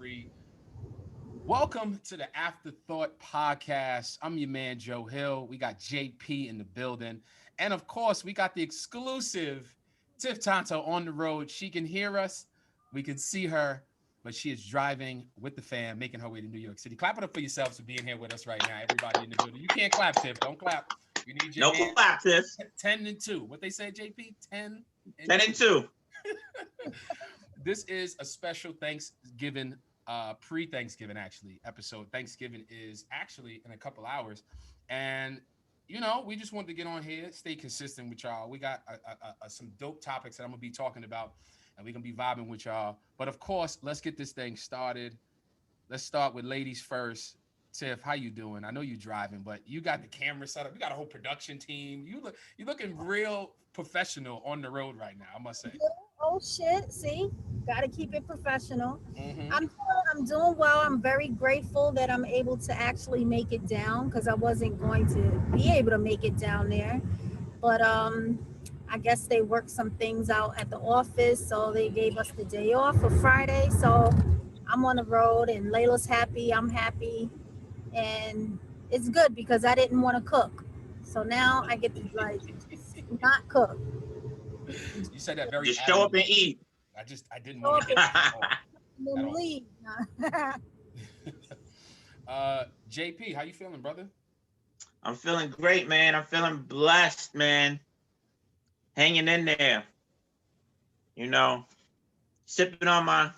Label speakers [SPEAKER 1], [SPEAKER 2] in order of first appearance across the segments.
[SPEAKER 1] Pre. Welcome to the Afterthought podcast. I'm your man, Joe Hill. We got JP in the building. And of course, we got the exclusive Tiff Tonto on the road. She can hear us, we can see her, but she is driving with the fam, making her way to New York City. Clap it up for yourselves for being here with us right now, everybody in the building. You can't clap, Tiff. Don't clap. We need your
[SPEAKER 2] No
[SPEAKER 1] hands.
[SPEAKER 2] clap, Tiff.
[SPEAKER 1] 10 and 2. What they say, JP? 10 and
[SPEAKER 2] 10 and 2.
[SPEAKER 1] This is a special Thanksgiving, pre-Thanksgiving actually episode. Thanksgiving is actually in a couple hours, and we just wanted to get on here, stay consistent with y'all. We got some dope topics that I'm gonna be talking about, and we're gonna be vibing with y'all. But of course, let's get this thing started. Let's start with ladies first. Tiff, how you doing? I know you're driving, but you got the camera set up. You got a whole production team. You're looking real professional on the road right now, I must say.
[SPEAKER 3] Oh shit! See, got to keep it professional.
[SPEAKER 1] Mm-hmm.
[SPEAKER 3] I'm doing well. I'm very grateful that I'm able to actually make it down because I wasn't going to be able to make it down there. But I guess they worked some things out at the office, so they gave us the day off for Friday. So I'm on the road, and Layla's happy. I'm happy, and it's good because I didn't want to cook. So now I get to like not cook.
[SPEAKER 1] You said that very
[SPEAKER 2] Just show up and
[SPEAKER 1] adamantly.
[SPEAKER 2] eat.
[SPEAKER 1] I didn't want to get at
[SPEAKER 3] Then
[SPEAKER 1] all.
[SPEAKER 3] leave.
[SPEAKER 1] JP, how you feeling, brother?
[SPEAKER 2] I'm feeling great, man. I'm feeling blessed, man. Hanging in there. Sipping on my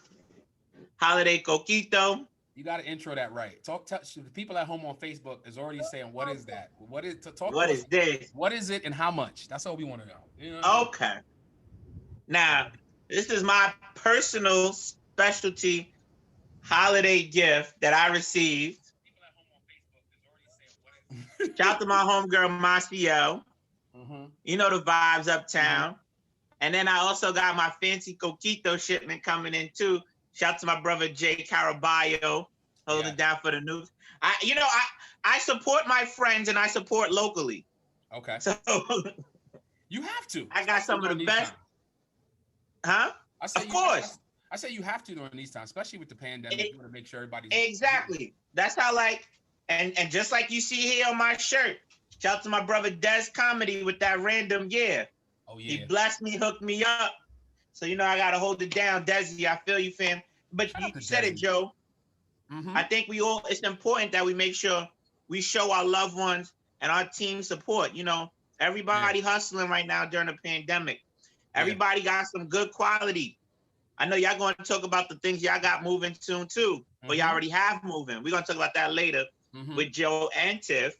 [SPEAKER 2] holiday coquito.
[SPEAKER 1] You got to intro that right. The people at home on Facebook is already saying, "What is that? What is to talk
[SPEAKER 2] What
[SPEAKER 1] to
[SPEAKER 2] is
[SPEAKER 1] us?
[SPEAKER 2] this?
[SPEAKER 1] What is it and how much?" That's all we want to know. You know what I mean?
[SPEAKER 2] Okay. Now, this is my personal specialty holiday gift that I received.
[SPEAKER 1] People at home on Facebook is already saying, "What is
[SPEAKER 2] Shout out to my homegirl, Marciel.
[SPEAKER 1] Mm-hmm.
[SPEAKER 2] You know the vibes uptown. And then I also got my fancy coquito shipment coming in too. Shout out to my brother Jay Caraballo, holding down for the news. I support my friends and I support locally.
[SPEAKER 1] Okay.
[SPEAKER 2] So
[SPEAKER 1] You have to.
[SPEAKER 2] I got some of
[SPEAKER 1] during
[SPEAKER 2] the
[SPEAKER 1] these
[SPEAKER 2] best.
[SPEAKER 1] times.
[SPEAKER 2] Huh?
[SPEAKER 1] Of
[SPEAKER 2] course.
[SPEAKER 1] I say you have to during these times, especially with the pandemic. You want to make sure everybody's
[SPEAKER 2] Exactly. That's how and just like you see here on my shirt. Shout out to my brother Des Comedy with that random year.
[SPEAKER 1] Oh yeah.
[SPEAKER 2] He blessed me, hooked me up. So I gotta hold it down, Desi. I feel you, fam. But
[SPEAKER 1] Shout out
[SPEAKER 2] you
[SPEAKER 1] to
[SPEAKER 2] said it,
[SPEAKER 1] Desi.
[SPEAKER 2] Joe.
[SPEAKER 1] Mm-hmm.
[SPEAKER 2] I think it's important that we make sure we show our loved ones and our team support. Everybody hustling right now during the pandemic. Everybody got some good quality. I know y'all going to talk about the things y'all got moving soon too, but y'all already have moving. We're going to talk about that later with Joe and Tiff.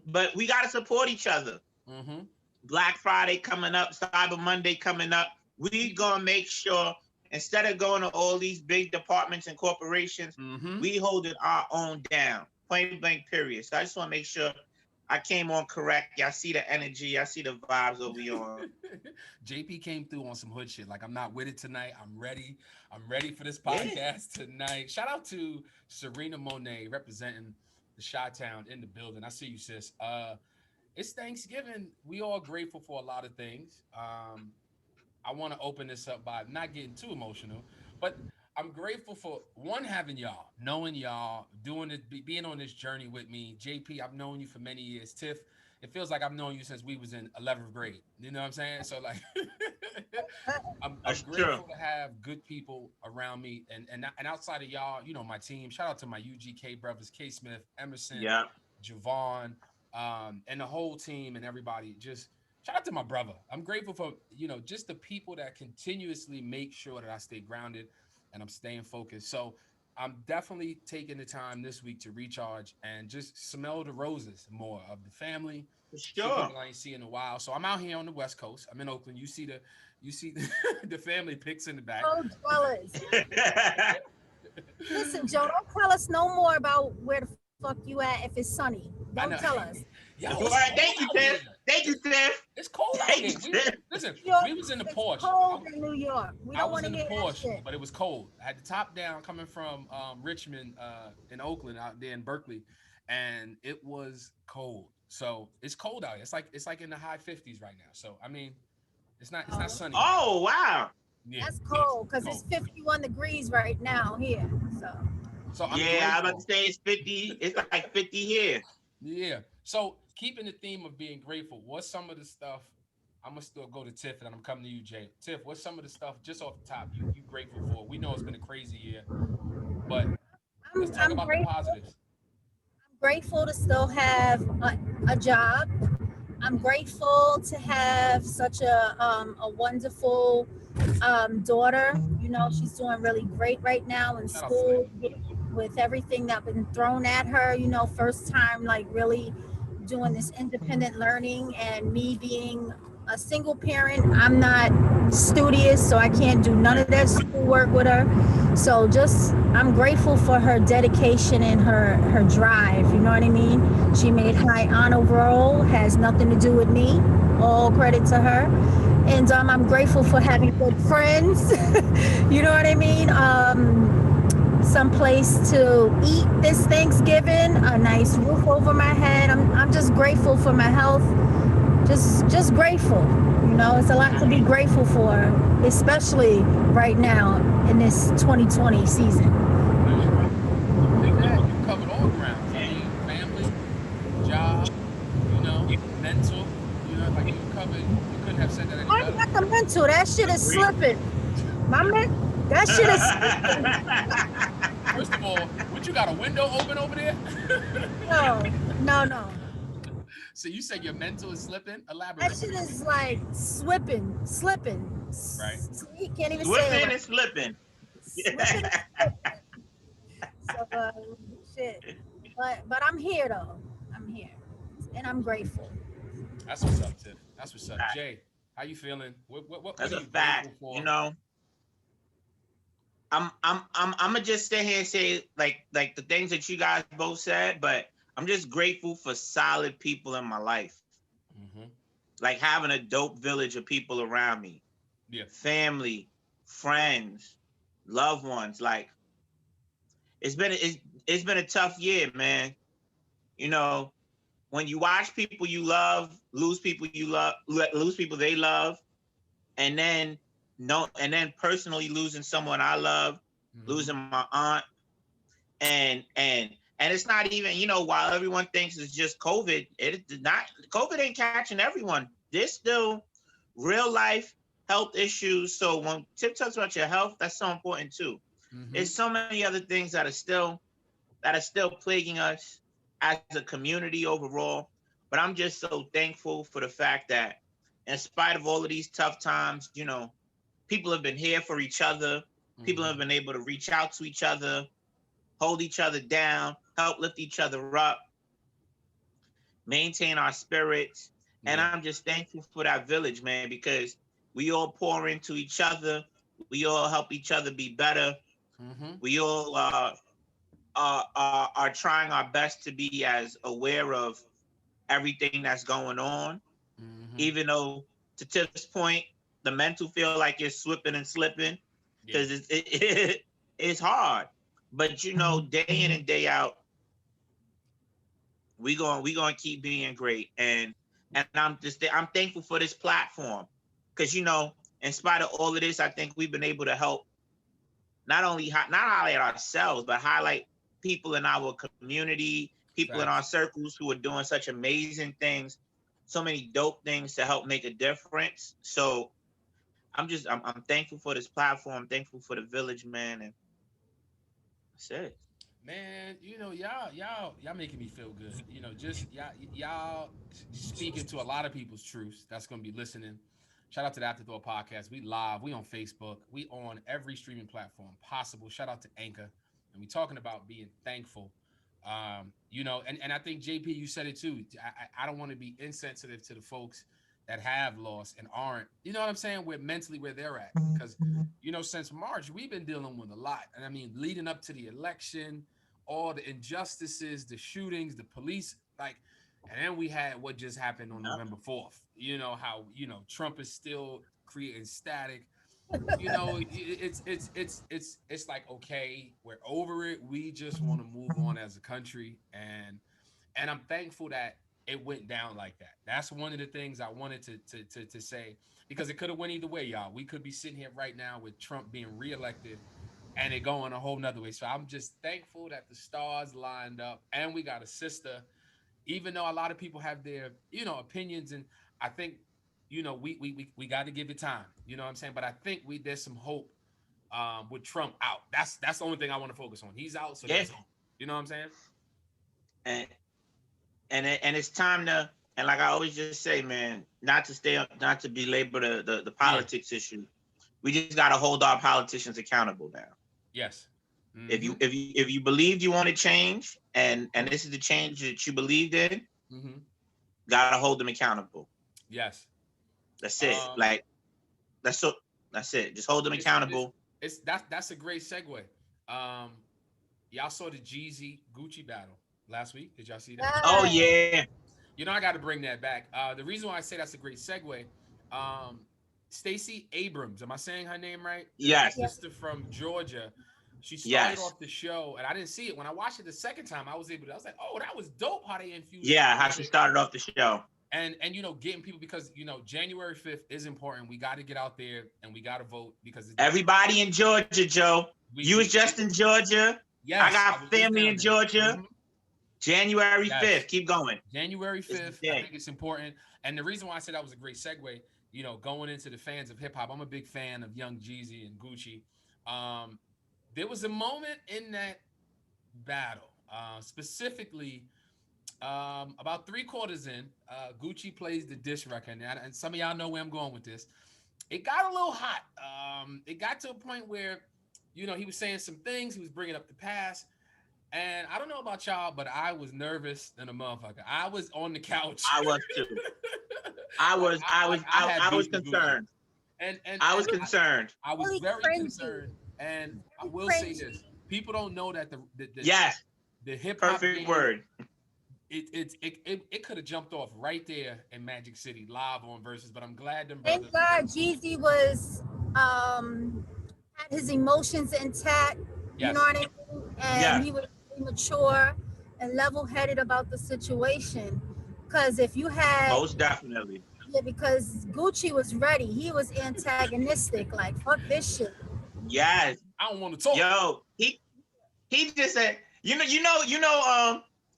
[SPEAKER 2] But we got to support each other. Black Friday coming up, Cyber Monday coming up. We going to make sure instead of going to all these big departments and corporations, we hold it our own down. Point blank, period. So I just want to make sure I came on correct. Y'all see the energy. Y'all see the vibes over on.
[SPEAKER 1] JP came through on some hood shit. Like, I'm not with it tonight. I'm ready. I'm ready for this podcast tonight. Shout out to Serena Monet representing the Chi-Town in the building. I see you, sis. It's Thanksgiving. We all grateful for a lot of things. I want to open this up by not getting too emotional, but I'm grateful for having y'all, knowing y'all, doing it, being on this journey with me. JP, I've known you for many years. Tiff, it feels like I've known you since we was in 11th grade. You know what I'm saying? So like, I'm grateful to have good people around me, and outside of y'all, my team. Shout out to my UGK brothers, K Smith, Emerson, Javon, and the whole team and everybody. Just shout out to my brother. I'm grateful for just the people that continuously make sure that I stay grounded and I'm staying focused. So I'm definitely taking the time this week to recharge and just smell the roses more of the family.
[SPEAKER 2] Sure.
[SPEAKER 1] People I ain't see in a while. So I'm out here on the West Coast. I'm in Oakland. You see the family pics in the back.
[SPEAKER 3] Oh, dwellers. Listen, Joe, don't tell us no more about where the fuck you at if it's sunny. Don't tell us.
[SPEAKER 1] Yo,
[SPEAKER 2] thank you, Tiff. Thank you, Tiff.
[SPEAKER 1] It's cold out here. Listen, we was in the Porsche.
[SPEAKER 3] It's cold in New York. We
[SPEAKER 1] I
[SPEAKER 3] don't
[SPEAKER 1] was
[SPEAKER 3] want
[SPEAKER 1] in
[SPEAKER 3] to
[SPEAKER 1] the
[SPEAKER 3] hear that
[SPEAKER 1] Porsche,
[SPEAKER 3] shit.
[SPEAKER 1] but it was cold. I had the top down coming from Richmond in Oakland out there in Berkeley, and it was cold. So it's cold out here. It's like in the high 50s right now. So I mean, it's not sunny.
[SPEAKER 2] Oh wow.
[SPEAKER 1] Yeah,
[SPEAKER 3] That's
[SPEAKER 1] yeah,
[SPEAKER 3] cold because it's
[SPEAKER 1] cold.
[SPEAKER 3] 51 degrees right now here. So
[SPEAKER 1] So I'm
[SPEAKER 2] Yeah, I was about to
[SPEAKER 1] grateful.
[SPEAKER 2] say it's 50. It's like 50 here.
[SPEAKER 1] Yeah. So keeping the theme of being grateful, what's some of the stuff? I'm gonna still go to Tiff and I'm coming to you, Jay. Tiff, what's some of the stuff just off the top you grateful for? We know it's been a crazy year, but let's talk
[SPEAKER 3] I'm
[SPEAKER 1] about the
[SPEAKER 3] grateful.
[SPEAKER 1] positives.
[SPEAKER 3] I'm grateful to still have a job. I'm grateful to have such a wonderful daughter. You know, she's doing really great right now in
[SPEAKER 1] Shout out to
[SPEAKER 3] school
[SPEAKER 1] Lady.
[SPEAKER 3] with everything that been thrown at her. You know, first time like really doing this independent learning, and me being a single parent, I'm not studious, so I can't do none of
[SPEAKER 1] Right.
[SPEAKER 3] that schoolwork with her. So just I'm grateful for her dedication and her drive. You know what I mean? She made high honor roll, has nothing to do with me. All credit to her. And I'm grateful for having good friends. You know what I mean? Some place to eat this Thanksgiving, a nice roof over my head. I'm just grateful for my health. Just grateful. You know, it's a lot to be grateful for, especially right now in this 2020 season.
[SPEAKER 1] Nice. I think you covered all grounds. I
[SPEAKER 2] And
[SPEAKER 1] mean, family, job, mental. Like you covered. You couldn't have said that any
[SPEAKER 3] I
[SPEAKER 1] better.
[SPEAKER 3] got the mental. That shit is
[SPEAKER 2] agree.
[SPEAKER 3] slipping. That shit is slipping.
[SPEAKER 1] First of all, what you got a window open over there?
[SPEAKER 3] No, no, no.
[SPEAKER 1] So you said your mental is slipping.
[SPEAKER 3] That
[SPEAKER 1] Elaborate.
[SPEAKER 3] shit is like slipping.
[SPEAKER 1] Right.
[SPEAKER 3] You can't even say it
[SPEAKER 2] Slipping
[SPEAKER 3] right.
[SPEAKER 2] and slipping.
[SPEAKER 3] Slipping. So shit. But I'm here though. I'm here, and I'm grateful.
[SPEAKER 1] That's what's up, Tiff. That's what's up. Jay, how you feeling? What
[SPEAKER 2] That's
[SPEAKER 1] are
[SPEAKER 2] a
[SPEAKER 1] you grateful
[SPEAKER 2] fact.
[SPEAKER 1] for?
[SPEAKER 2] I'm gonna just sit here and say like the things that you guys both said, but I'm just grateful for solid people in my life.
[SPEAKER 1] Mm-hmm.
[SPEAKER 2] Like having a dope village of people around me,
[SPEAKER 1] Yeah.
[SPEAKER 2] family, friends, loved ones. Like it's been a tough year, man. You know, when you watch people you love lose people they love, and then no, and then personally losing someone I love,
[SPEAKER 1] Mm-hmm.
[SPEAKER 2] losing my aunt, and it's not even, while everyone thinks it's just COVID, it did not. COVID ain't catching everyone. There's still real life health issues. So when Tip talks about your health, that's so important too.
[SPEAKER 1] Mm-hmm.
[SPEAKER 2] There's so many other things that are still plaguing us as a community overall. But I'm just so thankful for the fact that in spite of all of these tough times, people have been here for each other. People
[SPEAKER 1] Mm-hmm.
[SPEAKER 2] have been able to reach out to each other, hold each other down, help lift each other up, maintain our spirits. And
[SPEAKER 1] Yeah.
[SPEAKER 2] I'm just thankful for that village, man, because we all pour into each other. We all help each other be better.
[SPEAKER 1] Mm-hmm.
[SPEAKER 2] We all are trying our best to be as aware of everything that's going on,
[SPEAKER 1] Mm-hmm.
[SPEAKER 2] even though, to Tiff's point, the mental feel like you're slipping and slipping
[SPEAKER 1] Yeah.
[SPEAKER 2] because it's hard. But day in and day out, we gonna keep being great, and I'm thankful for this platform because in spite of all of this, I think we've been able to help not highlight ourselves, but highlight people in our community, people in our
[SPEAKER 1] Facts.
[SPEAKER 2] circles who are doing such amazing things, so many dope things to help make a difference. So I'm thankful for this platform, thankful for the village, man, and that's it.
[SPEAKER 1] Man, y'all making me feel good. Just y'all speaking to a lot of people's truths that's gonna be listening. Shout out to the Afterthought podcast. We live. We on Facebook. We on every streaming platform possible. Shout out to Anchor, and we talking about being thankful. And I think JP, you said it too. I don't want to be insensitive to the folks that have lost and aren't. You know what I'm saying? Where mentally where they're at, because since March we've been dealing with a lot, and I mean leading up to the election, all the injustices, the shootings, the police, like, and then we had what just happened on
[SPEAKER 2] Yep.
[SPEAKER 1] November 4th. How Trump is still creating static. It's like, okay, we're over it. We just want to move on as a country, and I'm thankful that it went down like that. That's one of the things I wanted to say, because it could have went either way, y'all. We could be sitting here right now with Trump being reelected and it going a whole nother way. So I'm just thankful that the stars lined up and we got a sister, even though a lot of people have their, opinions. And I think, we got to give it time. You know what I'm saying? But I think there's some hope with Trump out. That's the only thing I want to focus on. He's out, so there's hope. You know what I'm saying?
[SPEAKER 2] And it's time to, and like I always just say, man, not to belabor the politics issue. We just got to hold our politicians accountable now.
[SPEAKER 1] Yes. Mm-hmm.
[SPEAKER 2] If you believed you wanted change, and this is the change that you believed in, gotta hold them accountable.
[SPEAKER 1] Yes.
[SPEAKER 2] That's it. That's it. Just hold them accountable.
[SPEAKER 1] That's a great segue. Y'all saw the Jeezy Gucci battle last week. Did y'all see that?
[SPEAKER 2] Oh yeah.
[SPEAKER 1] I got to bring that back. The reason why I say that's a great segue, Stacey Abrams. Am I saying her name right?
[SPEAKER 2] Yes.
[SPEAKER 1] Sister from Georgia. She started off the show, and I didn't see it. When I watched it the second time, I was like, oh, that was dope how they infused.
[SPEAKER 2] Yeah, how she started off the show.
[SPEAKER 1] And getting people, because January 5th is important. We got to get out there and we got to vote, because
[SPEAKER 2] everybody in Georgia, Joe. You was just in Georgia.
[SPEAKER 1] Yes,
[SPEAKER 2] I got family in Georgia. January 5th. Keep going.
[SPEAKER 1] January 5th. I think it's important. And the reason why I said that was a great segue, going into the fans of hip hop, I'm a big fan of Young Jeezy and Gucci. There was a moment in that battle, specifically about 3/4 in, Gucci plays the diss record, and some of y'all know where I'm going with this. It got a little hot. It got to a point where, he was saying some things. He was bringing up the past. And I don't know about y'all, but I was nervous than a motherfucker. I was on the couch.
[SPEAKER 2] I was too. I was concerned.
[SPEAKER 1] And
[SPEAKER 2] I was concerned.
[SPEAKER 1] I was very concerned. And I will say this: people don't know that the hip hop
[SPEAKER 2] perfect
[SPEAKER 1] game,
[SPEAKER 2] word.
[SPEAKER 1] It could have jumped off right there in Magic City live on Versus, but I'm glad them
[SPEAKER 3] brothers. Thank God Jeezy was had his emotions intact. Yes. You know what I mean? And he was mature and level-headed about the situation. Because if you had
[SPEAKER 2] most definitely.
[SPEAKER 3] Yeah, because Gucci was ready. He was antagonistic, like fuck this shit.
[SPEAKER 2] Yes.
[SPEAKER 1] I don't want to talk.
[SPEAKER 2] Yo, he just said,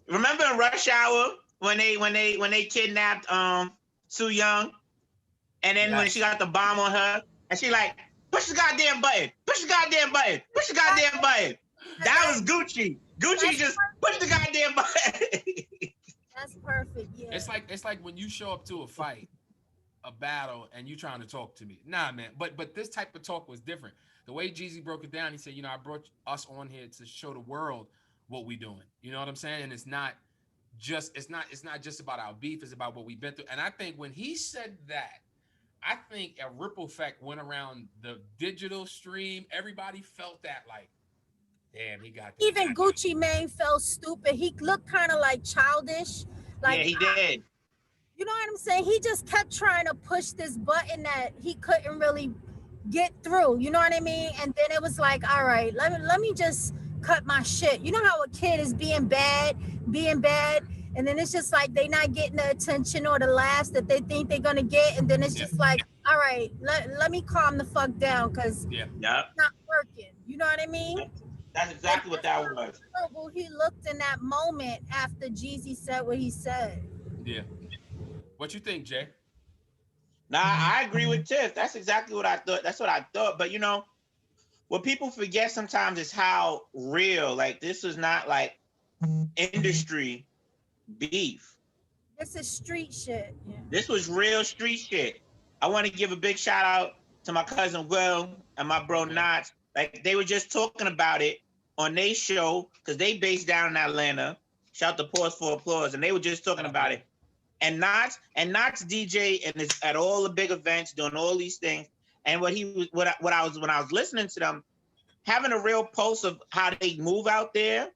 [SPEAKER 2] remember in Rush Hour when they kidnapped Soo Young, and then when she got the bomb on her, and she like, push the goddamn button, push the goddamn button, push the goddamn button. That was Gucci. Gucci just push the goddamn button.
[SPEAKER 3] That's perfect. Yeah.
[SPEAKER 1] It's like when you show up to a fight, a battle, and you trying to talk to me. Nah, man. But this type of talk was different. The way Jeezy broke it down, he said, I brought us on here to show the world what we doing. You know what I'm saying? And it's not just about our beef, it's about what we've been through. And I think when he said that, I think a ripple effect went around the digital stream. Everybody felt that, like, damn, he got this.
[SPEAKER 3] Even Gucci Mane felt stupid. He looked kind of like childish. Like,
[SPEAKER 2] yeah, he did.
[SPEAKER 3] You know what I'm saying? He just kept trying to push this button that he couldn't really get through. You know what I mean? And then it was like, all right, let me just cut my shit. You know how a kid is being bad, and then it's just like they not getting the attention or the laughs that they think they're gonna get, and then it's just like, all right, let me calm the fuck down, because it's not working. You know what I mean?
[SPEAKER 2] That's exactly what that was.
[SPEAKER 3] He looked in that moment after Jeezy said what he said.
[SPEAKER 1] Yeah. What you think, Jay?
[SPEAKER 2] Nah, I agree with Tiff. That's exactly what I thought. That's what I thought. But what people forget sometimes is how real. Like, this is not like industry beef.
[SPEAKER 3] This is street shit. Yeah.
[SPEAKER 2] This was real street shit. I want to give a big shout out to my cousin Will and my bro Knots. Like, they were just talking about it on their show, because they based down in Atlanta. Shout to Pause for Applause. And they were just talking about it. And Knots DJ and is at all the big events, doing all these things. And when I was listening to them, having a real pulse of how they move out there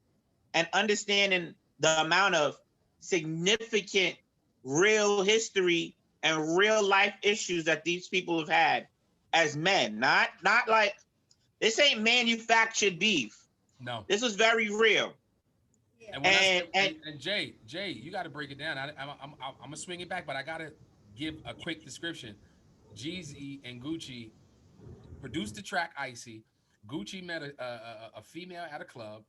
[SPEAKER 2] and understanding the amount of significant real history and real life issues that these people have had as men. Not like, this ain't manufactured beef.
[SPEAKER 1] No.
[SPEAKER 2] This was very real.
[SPEAKER 3] Yeah.
[SPEAKER 1] And when
[SPEAKER 2] And
[SPEAKER 1] and Jay, you got to break it down. I'm gonna swing it back, but I gotta give a quick description. Jeezy and Gucci produced the track Icy. Gucci met a female at a club.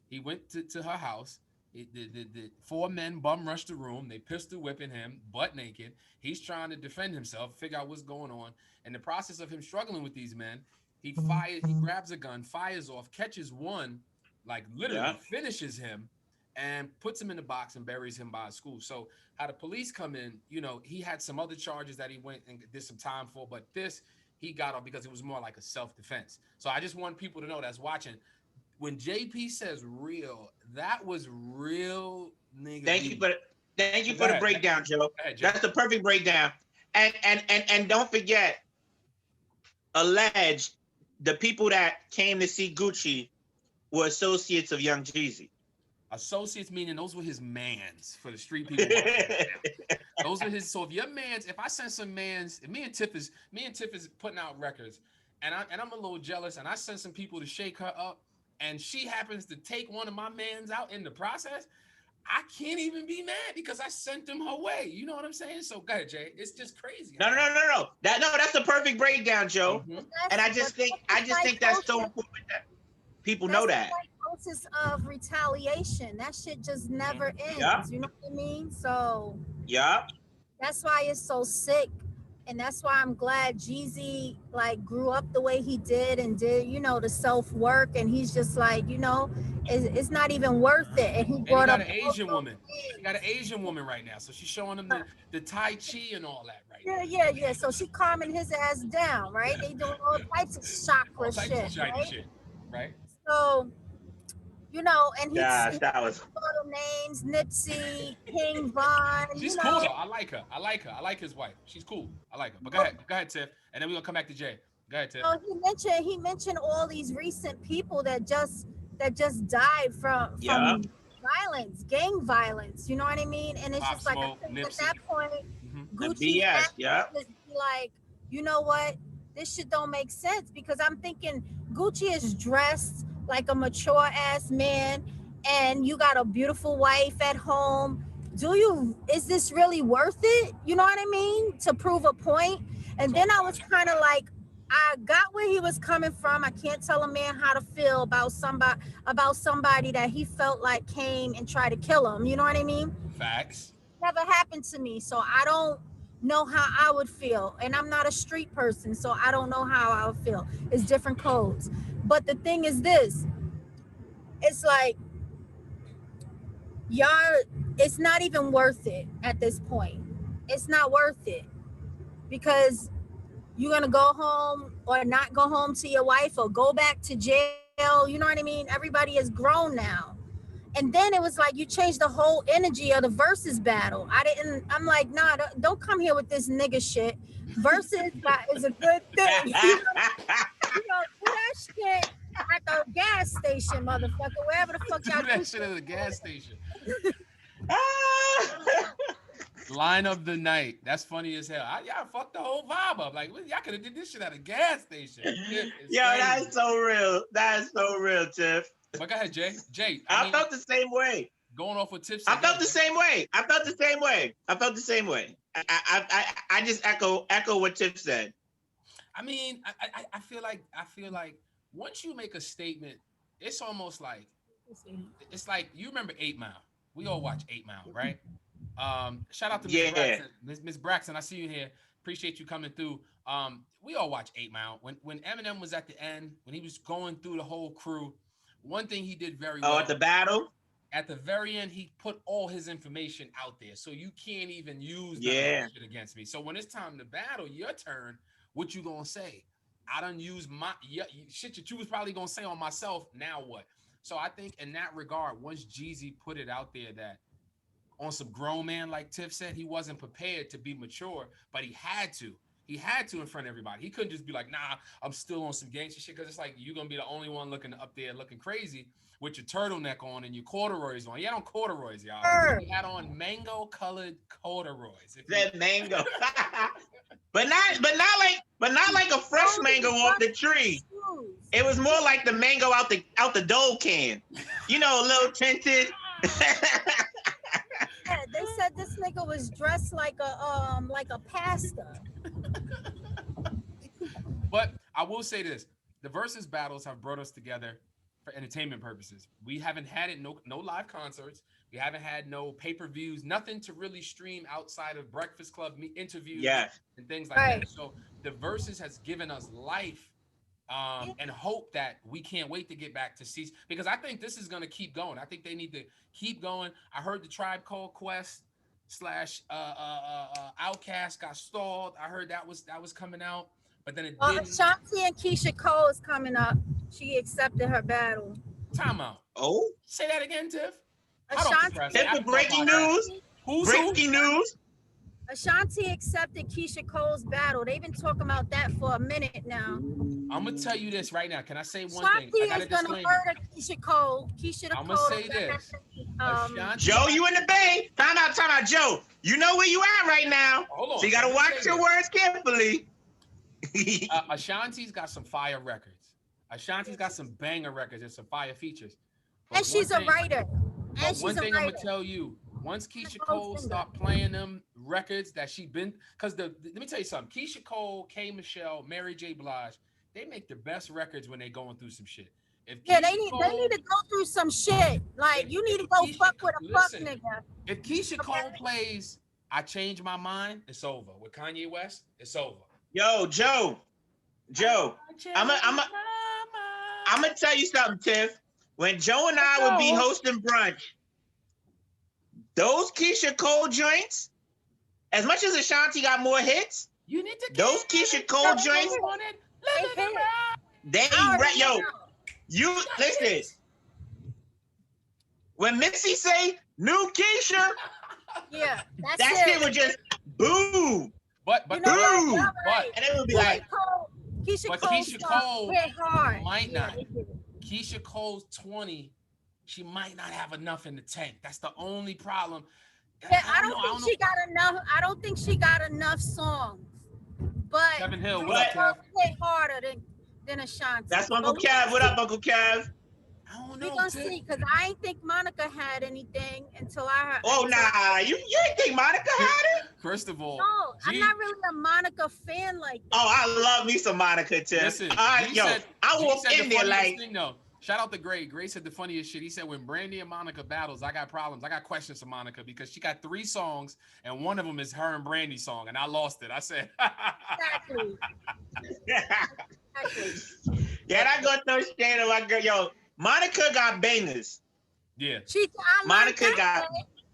[SPEAKER 1] He went to her house. The four men bum rushed the room. They pistol whipping him, butt naked. He's trying to defend himself, figure out what's going on. In the process of him struggling with these men, he grabs a gun, fires off, catches one, like literally
[SPEAKER 2] yeah,
[SPEAKER 1] finishes him, and puts him in the box and buries him by his school. So how the police come in, he had some other charges that he went and did some time for, but this he got off because it was more like a self-defense. So I just want people to know that's watching. When JP says real, that was real nigga.
[SPEAKER 2] thank you for
[SPEAKER 1] Go
[SPEAKER 2] the
[SPEAKER 1] ahead.
[SPEAKER 2] breakdown, Joe.
[SPEAKER 1] Go ahead, Jay.
[SPEAKER 2] That's the perfect breakdown. And don't forget, alleged the people that came to see Gucci were associates of Young Jeezy.
[SPEAKER 1] Associates meaning those were his mans for the street people. Those are his. So if your mans, if I send some mans, if me and Tiff is putting out records, and I'm a little jealous, and I send some people to shake her up, and she happens to take one of my mans out in the process, I can't even be mad because I sent them her way. You know what I'm saying? So go ahead, Jay. It's just crazy.
[SPEAKER 2] No. That's the perfect breakdown, Joe.
[SPEAKER 1] Mhm.
[SPEAKER 2] And I just think that's so important that people know that.
[SPEAKER 3] Process of retaliation. That shit just never ends.
[SPEAKER 2] Yeah.
[SPEAKER 3] You know what I mean? So
[SPEAKER 2] Yeah.
[SPEAKER 3] that's why it's so sick. And that's why I'm glad Jeezy like grew up the way he did and did, the self-work. And he's just like, it's not even worth it. And he brought
[SPEAKER 1] got
[SPEAKER 3] up
[SPEAKER 1] an Asian woman. He got an Asian woman right now. So she's showing him the Tai Chi and all that right now.
[SPEAKER 3] Yeah. So she calming his ass down, right? They doing all types of chakra
[SPEAKER 1] All types
[SPEAKER 3] shit,
[SPEAKER 1] of shiny
[SPEAKER 3] right?
[SPEAKER 1] shit, right?
[SPEAKER 3] So, and he's
[SPEAKER 2] That was
[SPEAKER 3] little names, Nipsey, King Von.
[SPEAKER 1] She's cool though. I like her. I like his wife. She's cool. I like her. But go ahead, Tiff. And then we're gonna come back to Jay. Go ahead, Tiff.
[SPEAKER 3] He mentioned all these recent people that just died from violence, gang violence. You know what I mean? And it's
[SPEAKER 1] Pop
[SPEAKER 3] just like
[SPEAKER 1] Smoke,
[SPEAKER 3] I think
[SPEAKER 1] Nipsey.
[SPEAKER 3] at that point,
[SPEAKER 2] the
[SPEAKER 3] Gucci
[SPEAKER 2] BS. Yeah.
[SPEAKER 3] just be like, you know what? This shit don't make sense because I'm thinking Gucci is dressed like a mature ass man, and you got a beautiful wife at home. Is this really worth it? You know what I mean? To prove a point. And then I was kind of like, I got where he was coming from. I can't tell a man how to feel about somebody that he felt like came and tried to kill him. You know what I mean?
[SPEAKER 1] Facts.
[SPEAKER 3] Never happened to me, so I don't know how I would feel. And I'm not a street person, so I don't know how I would feel. It's different codes. But the thing is this, it's like, y'all, it's not even worth it at this point. It's not worth it because you're going to go home or not go home to your wife or go back to jail. You know what I mean? Everybody is grown now. And then it was like you changed the whole energy of the versus battle. I'm like, nah, don't come here with this nigga shit. Versus is a good thing. Do that shit at the gas station, motherfucker. Wherever the fuck y'all
[SPEAKER 1] do that shit at the gas station.
[SPEAKER 2] Ah!
[SPEAKER 1] Line of the night. That's funny as hell. Y'all fucked the whole vibe up. Like, y'all could have did this shit at a gas station.
[SPEAKER 2] Yo, that's so real. That's so real, Tiff.
[SPEAKER 1] But go ahead, Jay.
[SPEAKER 2] I felt the same way.
[SPEAKER 1] Going off with tips.
[SPEAKER 2] I felt the same way. I felt the same way. I just echo what Tiff said.
[SPEAKER 1] I mean, I feel like once you make a statement, it's almost like it's like you remember 8 Mile. We all watch 8 Mile, right? Shout out to Miss Braxton. I see you here. Appreciate you coming through. We all watch 8 Mile. When Eminem was at the end, when he was going through the whole crew, one thing he did very well.
[SPEAKER 2] Oh, at the battle?
[SPEAKER 1] At the very end, he put all his information out there. So you can't even use that shit against me. So when it's time to battle, your turn, what you gonna say? I done used my shit that you was probably gonna say on myself. Now what? So I think in that regard, once Jeezy put it out there that on some grown man, like Tiff said, he wasn't prepared to be mature, but he had to. He had to in front of everybody. He couldn't just be like, nah, I'm still on some gangster shit. Because it's like, you're going to be the only one looking up there looking crazy with your turtleneck on and your corduroys on. He had on corduroys, y'all. He had on mango-colored corduroys.
[SPEAKER 2] That mango. but not like a fresh mango off the tree. It was more like the mango out the dough can. You know, a little tinted.
[SPEAKER 3] Yeah, they said this nigga was dressed like a pastor.
[SPEAKER 1] But I will say this: the versus battles have brought us together for entertainment purposes. We haven't had it no live concerts. We haven't had no pay-per-views, nothing to really stream outside of Breakfast Club interviews
[SPEAKER 2] Yes.
[SPEAKER 1] and things like
[SPEAKER 3] Right.
[SPEAKER 1] that. So the versus has given us life
[SPEAKER 3] Yeah.
[SPEAKER 1] and hope that we can't wait to get back to see, because I think this is going to keep going. I think they need to keep going. I heard the Tribe Called Quest slash Outcast got stalled. I heard that was coming out, but then it didn't.
[SPEAKER 3] Ashanti and Keisha Cole is coming up. She accepted her battle.
[SPEAKER 1] Time out.
[SPEAKER 2] Oh,
[SPEAKER 1] Say that again, Tiff. Hot off the
[SPEAKER 3] Ashanti,
[SPEAKER 1] press.
[SPEAKER 2] Tiff,
[SPEAKER 1] Afterthought
[SPEAKER 2] breaking
[SPEAKER 1] podcast.
[SPEAKER 2] news.
[SPEAKER 1] Who's who?
[SPEAKER 2] Breaking news.
[SPEAKER 3] Ashanti accepted Keisha Cole's battle. They've been talking about that for a minute now.
[SPEAKER 1] I'm gonna tell you this right now. Can I say one
[SPEAKER 3] Ashanti
[SPEAKER 1] thing? I got a
[SPEAKER 3] is gonna
[SPEAKER 1] disclaimer.
[SPEAKER 3] murder Keisha Cole. Keisha the
[SPEAKER 1] I'ma
[SPEAKER 3] Cole.
[SPEAKER 1] say this. Ashanti-
[SPEAKER 2] Joe, you in the bay. Time out, Joe. You know where you at right now.
[SPEAKER 1] Hold on.
[SPEAKER 2] So you gotta
[SPEAKER 1] let me
[SPEAKER 2] watch
[SPEAKER 1] say
[SPEAKER 2] your
[SPEAKER 1] this.
[SPEAKER 2] words carefully.
[SPEAKER 1] Ashanti's got some fire records. Ashanti's got some banger records and some fire features. But
[SPEAKER 3] And she's a
[SPEAKER 1] one thing-
[SPEAKER 3] writer.
[SPEAKER 1] But
[SPEAKER 3] And
[SPEAKER 1] one
[SPEAKER 3] she's a
[SPEAKER 1] thing I'm
[SPEAKER 3] writer.
[SPEAKER 1] gonna tell you, once Keisha
[SPEAKER 3] a
[SPEAKER 1] Cole
[SPEAKER 3] singer.
[SPEAKER 1] start playing them records that she been, because let me tell you something. Keisha Cole, K. Michelle, Mary J. Blige, they make the best records when they going through some shit. If
[SPEAKER 3] Yeah,
[SPEAKER 1] Keisha
[SPEAKER 3] they need to go through some shit. Like
[SPEAKER 1] If-
[SPEAKER 3] you need
[SPEAKER 1] if
[SPEAKER 3] to go
[SPEAKER 1] Keisha
[SPEAKER 3] fuck with a
[SPEAKER 1] listen.
[SPEAKER 3] fuck nigga.
[SPEAKER 1] If Keisha Cole plays I Changed My Mind, it's over. With Kanye West, it's over.
[SPEAKER 2] Yo, Joe. I'm gonna tell you something, Tiff. When Joe and I would be hosting brunch, those Keisha Cole joints, as much as Ashanti got more hits,
[SPEAKER 1] You need to
[SPEAKER 2] those Keisha Cole joints, yo, you listen. When Missy say new Keisha,
[SPEAKER 3] Yeah,
[SPEAKER 2] that
[SPEAKER 3] that's
[SPEAKER 2] shit
[SPEAKER 3] it.
[SPEAKER 2] would just boom.
[SPEAKER 1] But
[SPEAKER 3] You know what?
[SPEAKER 2] Boom.
[SPEAKER 3] Y'all right.
[SPEAKER 1] but
[SPEAKER 2] And it would be like,
[SPEAKER 3] Keisha
[SPEAKER 1] But
[SPEAKER 3] Cole
[SPEAKER 1] Keisha Cole
[SPEAKER 3] hit hard.
[SPEAKER 1] might
[SPEAKER 3] Yeah,
[SPEAKER 1] not.
[SPEAKER 3] they did.
[SPEAKER 1] Keisha Cole's 20, she might not have enough in the tank. That's the only problem.
[SPEAKER 3] Yeah, I don't think she got enough. I don't think she got enough songs. But
[SPEAKER 1] Kevin Hill,
[SPEAKER 3] Keisha
[SPEAKER 1] what up,
[SPEAKER 3] Cole
[SPEAKER 1] Kev?
[SPEAKER 3] hit harder than Ashanti.
[SPEAKER 2] that's Uncle Kev. What up, Uncle Kev?
[SPEAKER 1] I don't
[SPEAKER 3] We
[SPEAKER 1] know.
[SPEAKER 3] gonna
[SPEAKER 1] Tiff.
[SPEAKER 3] see, cause I ain't think Monica had anything until I heard.
[SPEAKER 2] Oh nah, you ain't think Monica had it?
[SPEAKER 1] First of all,
[SPEAKER 3] No, I'm not really a Monica fan like that.
[SPEAKER 2] Oh, I love me some Monica, Tiff.
[SPEAKER 1] listen.
[SPEAKER 2] I walked in there like,
[SPEAKER 1] thing, though. Shout out to Gray. Gray said the funniest shit. He said when Brandy and Monica battles, I got problems. I got questions for Monica because she got 3 songs and one of them is her and Brandy's song, and I lost it. I said,
[SPEAKER 3] Exactly. Exactly.
[SPEAKER 2] yeah, that go through stand up. Like, yo, Monica got bangers.
[SPEAKER 1] yeah.
[SPEAKER 2] Monica got.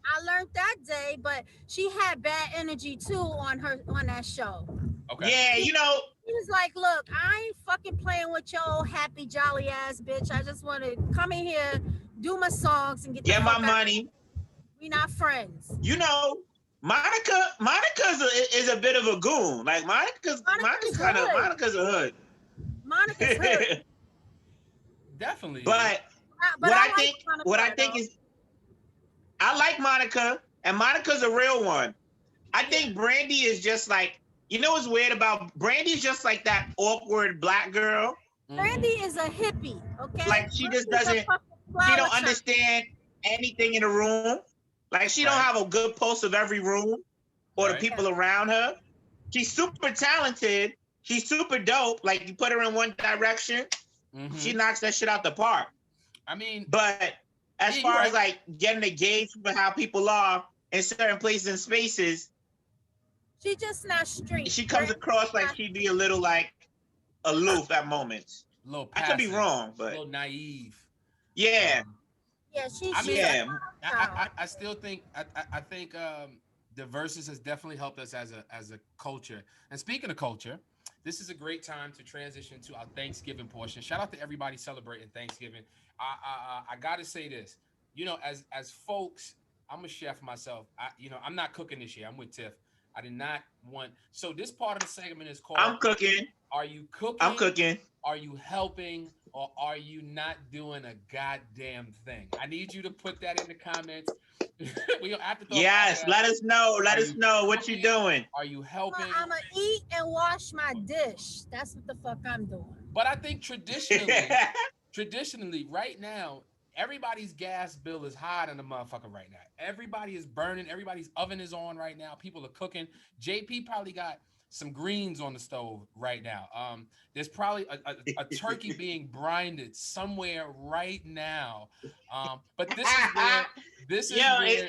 [SPEAKER 3] I learned that day, but she had bad energy too on that show.
[SPEAKER 1] Okay.
[SPEAKER 2] Yeah, you know.
[SPEAKER 3] He was like, "Look, I ain't fucking playing with your old happy jolly ass bitch. I just want to come in here, do my songs, and get
[SPEAKER 2] my
[SPEAKER 3] fuck out.
[SPEAKER 2] money.
[SPEAKER 3] We not friends."
[SPEAKER 2] You know, Monica's is a bit of a goon. Like Monica's a hood.
[SPEAKER 3] Monica's hood.
[SPEAKER 1] Definitely.
[SPEAKER 2] But
[SPEAKER 3] But
[SPEAKER 2] what
[SPEAKER 3] I
[SPEAKER 2] I
[SPEAKER 3] like
[SPEAKER 2] think,
[SPEAKER 3] Monica,
[SPEAKER 2] what I think
[SPEAKER 3] though.
[SPEAKER 2] is, I like Monica, and Monica's a real one. I think Brandy is just like, you know what's weird about Brandy's just like that awkward black girl.
[SPEAKER 3] Brandy is a hippie, okay?
[SPEAKER 2] Like she just
[SPEAKER 3] Brandy's a
[SPEAKER 2] doesn't,
[SPEAKER 3] fucking flower
[SPEAKER 2] she don't
[SPEAKER 3] child.
[SPEAKER 2] understand anything in the room. Like she don't have a good pulse of every room or the people around her. She's super talented. She's super dope. Like you put her in one direction, she knocks that shit out the park.
[SPEAKER 1] I mean,
[SPEAKER 2] but as far as like getting a gauge for how people are in certain places and spaces,
[SPEAKER 3] she just not street.
[SPEAKER 2] She comes across like she'd be a little like aloof at moments.
[SPEAKER 1] A little
[SPEAKER 2] I could be wrong, but
[SPEAKER 1] a little naive.
[SPEAKER 2] Yeah.
[SPEAKER 3] Yeah, she's.
[SPEAKER 1] I mean,
[SPEAKER 2] yeah.
[SPEAKER 1] I still think I think the verses has definitely helped us as a culture. And speaking of culture, this is a great time to transition to our Thanksgiving portion. Shout out to everybody celebrating Thanksgiving. I gotta say this, you know, as folks, I'm a chef myself. I'm not cooking this year. I'm with Tiff. I did not want. So this part of the segment is called
[SPEAKER 2] I'm cooking.
[SPEAKER 1] Are you cooking?
[SPEAKER 2] I'm cooking.
[SPEAKER 1] Are you helping? Or are you not doing a goddamn thing? I need you to put that in the comments.
[SPEAKER 2] Yes, let us know. Let us know what you're doing.
[SPEAKER 1] Are you helping?
[SPEAKER 3] I'm gonna eat and wash my dish. That's what the fuck I'm doing.
[SPEAKER 1] But I think traditionally, right now, everybody's gas bill is high in the motherfucker right now. Everybody is burning. Everybody's oven is on right now. People are cooking. JP probably got some greens on the stove right now. There's probably a turkey being brinded somewhere right now. But this is where this is
[SPEAKER 2] Yo,
[SPEAKER 1] where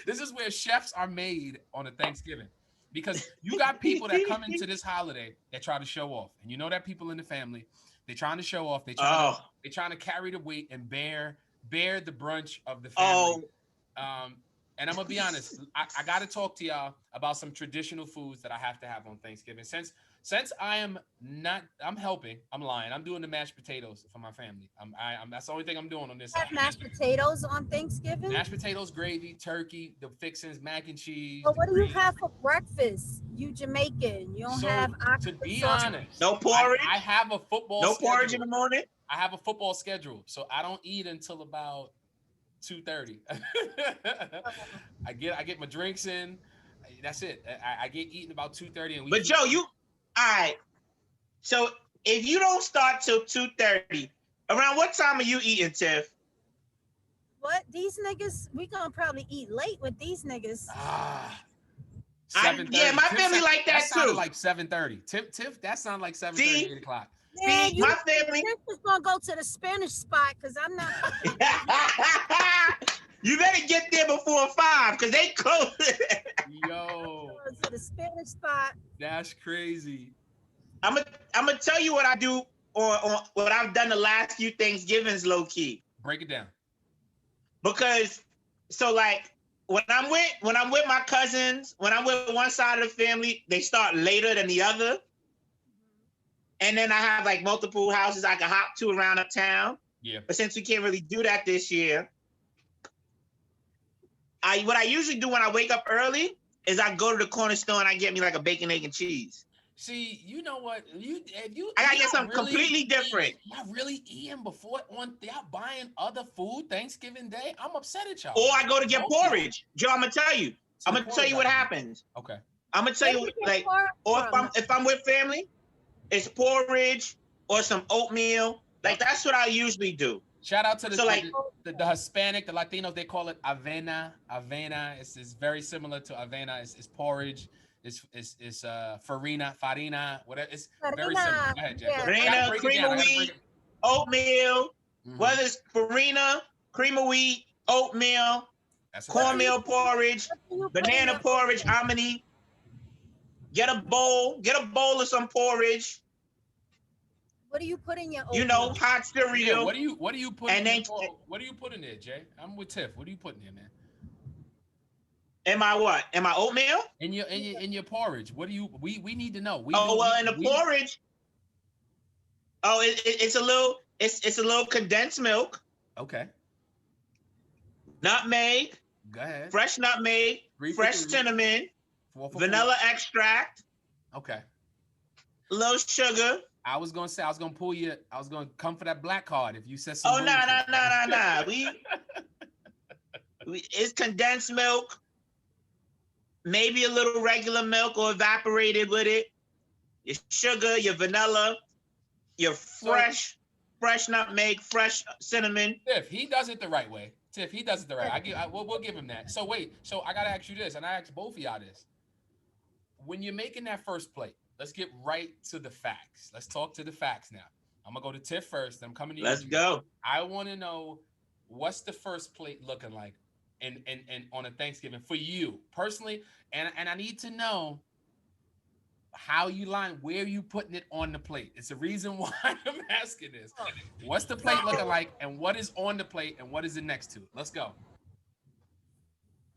[SPEAKER 1] this is where chefs are made on a Thanksgiving. Because you got people that come into this holiday that try to show off. And you know that people in the family, they're trying to show off. They're trying to carry the weight and bear the brunch of the family. And I'm gonna be honest, I gotta talk to y'all about some traditional foods that I have to have on Thanksgiving. Since I'm helping. I'm lying. I'm doing the mashed potatoes for my family. I'm that's the only thing I'm doing on this side.
[SPEAKER 3] Mashed potatoes on Thanksgiving.
[SPEAKER 1] Mashed potatoes, gravy, turkey, the fixings, mac and cheese.
[SPEAKER 3] But what do you have for breakfast? You Jamaican. You don't have.
[SPEAKER 1] To be honest,
[SPEAKER 2] no porridge.
[SPEAKER 1] I have a football.
[SPEAKER 2] No
[SPEAKER 1] schedule.
[SPEAKER 2] Porridge in the morning.
[SPEAKER 1] I have a football schedule, so I don't eat until about 2:30. I get my drinks in. That's it. I get eating about 2:30, and
[SPEAKER 2] But Joe, all right. So if you don't start till 2:30, around what time are you eating, Tiff?
[SPEAKER 3] What? These niggas? We gonna probably eat late with these niggas.
[SPEAKER 1] 7:30.
[SPEAKER 2] Yeah, my family like that too.
[SPEAKER 1] Like 7:30. Tiff, that sounded like 7:30, 8 o'clock.
[SPEAKER 3] Man,
[SPEAKER 2] See, my family.
[SPEAKER 3] Just gonna go to the Spanish spot because I'm not.
[SPEAKER 2] You better get there before 5 because they close.
[SPEAKER 1] Yo,
[SPEAKER 3] to the Spanish spot.
[SPEAKER 1] That's crazy.
[SPEAKER 2] I'm gonna tell you what I do or what I've done the last few Thanksgivings, low key.
[SPEAKER 1] Break it down.
[SPEAKER 2] Because so like when I'm with my cousins, when I'm with one side of the family, they start later than the other. And then I have like multiple houses I can hop to around uptown.
[SPEAKER 1] Yeah.
[SPEAKER 2] But since we can't really do that this year, what I usually do when I wake up early is I go to the corner store and I get me like a bacon, egg, and cheese.
[SPEAKER 1] See, you know what?
[SPEAKER 2] I gotta get something completely different.
[SPEAKER 1] Y'all really eating before y'all buying other food Thanksgiving Day? I'm upset at y'all.
[SPEAKER 2] Or I go to get porridge. Joe, I'm gonna tell you. I'm gonna tell you what happens.
[SPEAKER 1] Okay.
[SPEAKER 2] I'm gonna tell you like, or if I'm with family, it's porridge or some oatmeal. Like that's what I usually do.
[SPEAKER 1] Shout out to the Hispanic, the Latinos. They call it avena. Avena is very similar to avena. It's porridge. It's farina. Whatever. It's very similar. Go ahead, Jeff.
[SPEAKER 2] Farina, cream of wheat, oatmeal. Whether it's farina, cream of wheat, oatmeal, cornmeal porridge, banana porridge, almond. Get a bowl of some porridge.
[SPEAKER 3] What do you put in your oatmeal?
[SPEAKER 2] You know, hot cereal.
[SPEAKER 1] Yeah, what do you put
[SPEAKER 2] and
[SPEAKER 1] in what do you put in there, Jay? I'm with Tiff. What do you put in there, man?
[SPEAKER 2] Am I what? Am I oatmeal?
[SPEAKER 1] In your porridge. What do you we need to know.
[SPEAKER 2] In the porridge. Oh, it's a little condensed milk.
[SPEAKER 1] Okay.
[SPEAKER 2] Nutmeg.
[SPEAKER 1] Go ahead.
[SPEAKER 2] Fresh nutmeg, fresh cinnamon, vanilla extract.
[SPEAKER 1] Okay.
[SPEAKER 2] A little sugar.
[SPEAKER 1] I was gonna come for that black card if you said
[SPEAKER 2] something.
[SPEAKER 1] Oh
[SPEAKER 2] no. It's condensed milk, maybe a little regular milk or evaporated with it. Your sugar, your vanilla, your fresh nutmeg, fresh cinnamon.
[SPEAKER 1] Tiff, he does it the right way. We'll give him that. So wait, I gotta ask you this, and I ask both of y'all this. When you're making that first plate, let's get right to the facts. Let's talk to the facts now. I'm gonna go to Tiff first. I'm coming to you.
[SPEAKER 2] Let's go.
[SPEAKER 1] I want to know what's the first plate looking like, and on a Thanksgiving for you personally, and I need to know how you where you putting it on the plate. It's the reason why I'm asking this. What's the plate looking like, and what is on the plate, and what is it next to? Let's go.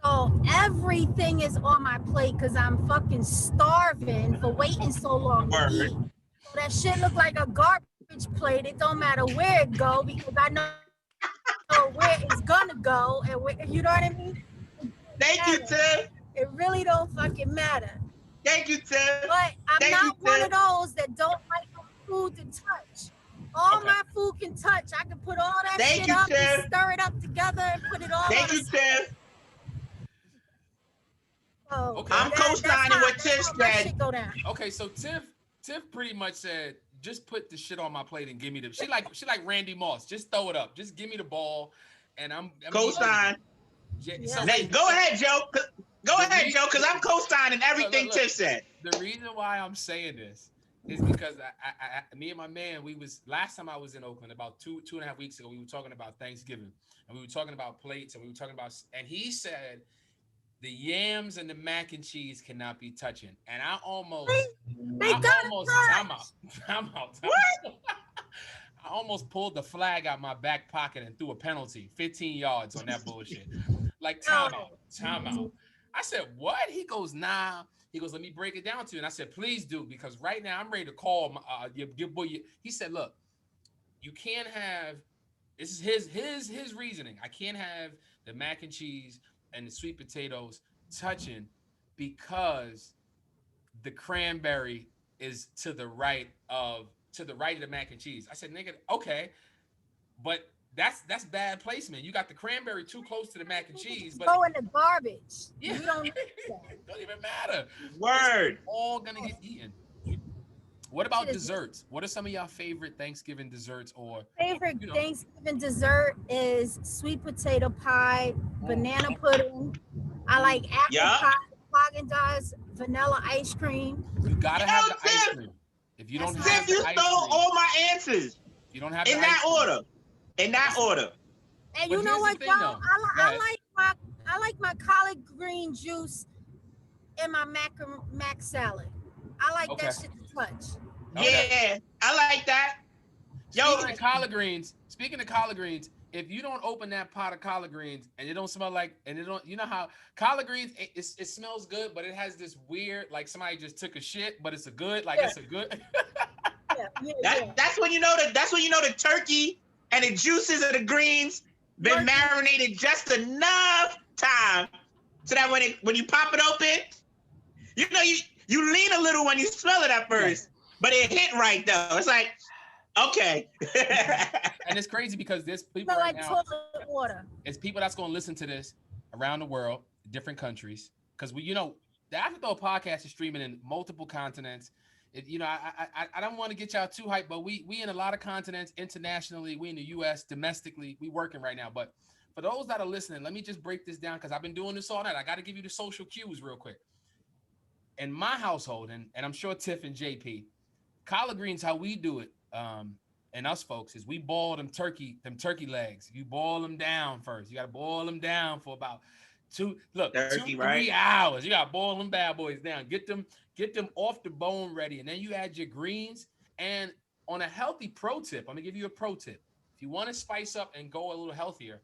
[SPEAKER 3] So everything is on my plate because I'm fucking starving for waiting so long to eat. So that shit look like a garbage plate. It don't matter where it go because I know where it's gonna go, and you know what I mean?
[SPEAKER 2] Thank you, Tim.
[SPEAKER 3] It really don't fucking matter.
[SPEAKER 2] Thank you, Tim.
[SPEAKER 3] But I'm not one of those that don't like food to touch. All my food can touch. I can put all that shit up and stir it up together and put it all.
[SPEAKER 2] Thank you, Tim.
[SPEAKER 3] Oh,
[SPEAKER 2] I'm co-signing what Tiff said.
[SPEAKER 3] Go down.
[SPEAKER 1] Okay, so Tiff pretty much said just put the shit on my plate and give me the. She like Randy Moss. Just throw it up. Just give me the ball, and I'm
[SPEAKER 2] co-sign.
[SPEAKER 1] So
[SPEAKER 2] go ahead, Joe. Go ahead, Joe, because I'm co-signing everything Tiff said.
[SPEAKER 1] The reason why I'm saying this is because me and my man, last time I was in Oakland about two and a half weeks ago, we were talking about Thanksgiving, and we were talking about plates, and we were talking about, and he said the yams and the mac and cheese cannot be touching, and I almost time out. I almost pulled the flag out my back pocket and threw a penalty, 15 yards on that bullshit. Like time out. I said, what? He goes, nah. He goes, let me break it down to you. And I said, please do, because right now I'm ready to call your boy. He said, look, you can't have, this is his reasoning. I can't have the mac and cheese and the sweet potatoes touching because the cranberry is to the right of the mac and cheese. I said, nigga, okay, but that's bad placement. You got the cranberry too close to the mac and cheese, but
[SPEAKER 3] go in the garbage.
[SPEAKER 1] Yeah.
[SPEAKER 3] You don't
[SPEAKER 1] don't even matter.
[SPEAKER 2] Word.
[SPEAKER 1] It's all gonna get eaten. What about desserts? What are some of y'all favorite Thanksgiving desserts or
[SPEAKER 3] Thanksgiving dessert is sweet potato pie, banana pudding. I like apple pie, Haagen-Dazs, vanilla ice cream.
[SPEAKER 1] You gotta have the ice cream. If you don't have
[SPEAKER 2] the ice cream, you stole all my answers.
[SPEAKER 1] You don't have
[SPEAKER 2] in that order. In that order.
[SPEAKER 3] And you know what, y'all? I like my collard green juice in my mac salad. I like that shit to touch.
[SPEAKER 2] Yeah, I like that.
[SPEAKER 1] Speaking of collard greens, if you don't open that pot of collard greens and it don't smell like, and it don't, you know how collard greens, it smells good, but it has this weird, like somebody just took a shit, but it's a good, like it's a good.
[SPEAKER 2] That's when you know the turkey and the juices of the greens been marinated just enough time so that when you pop it open, you know you lean a little when you smell it at first, but it hit right though. It's like, okay.
[SPEAKER 1] And it's crazy because there's people right now.
[SPEAKER 3] Toilet water.
[SPEAKER 1] It's people that's going to listen to this around the world, different countries, because the Afterthought podcast is streaming in multiple continents. I don't want to get y'all too hyped, but we in a lot of continents internationally. We in the U.S. domestically. We working right now. But for those that are listening, let me just break this down because I've been doing this all night. I got to give you the social cues real quick. In my household, and I'm sure Tiff and JP, collard greens, how we do it, and us folks, is we boil them turkey legs. You boil them down first. You got to boil them down for about 3 hours. You got to boil them bad boys down. Get them off the bone ready, and then you add your greens. And on a healthy pro tip, I'm gonna give you a pro tip. If you want to spice up and go a little healthier,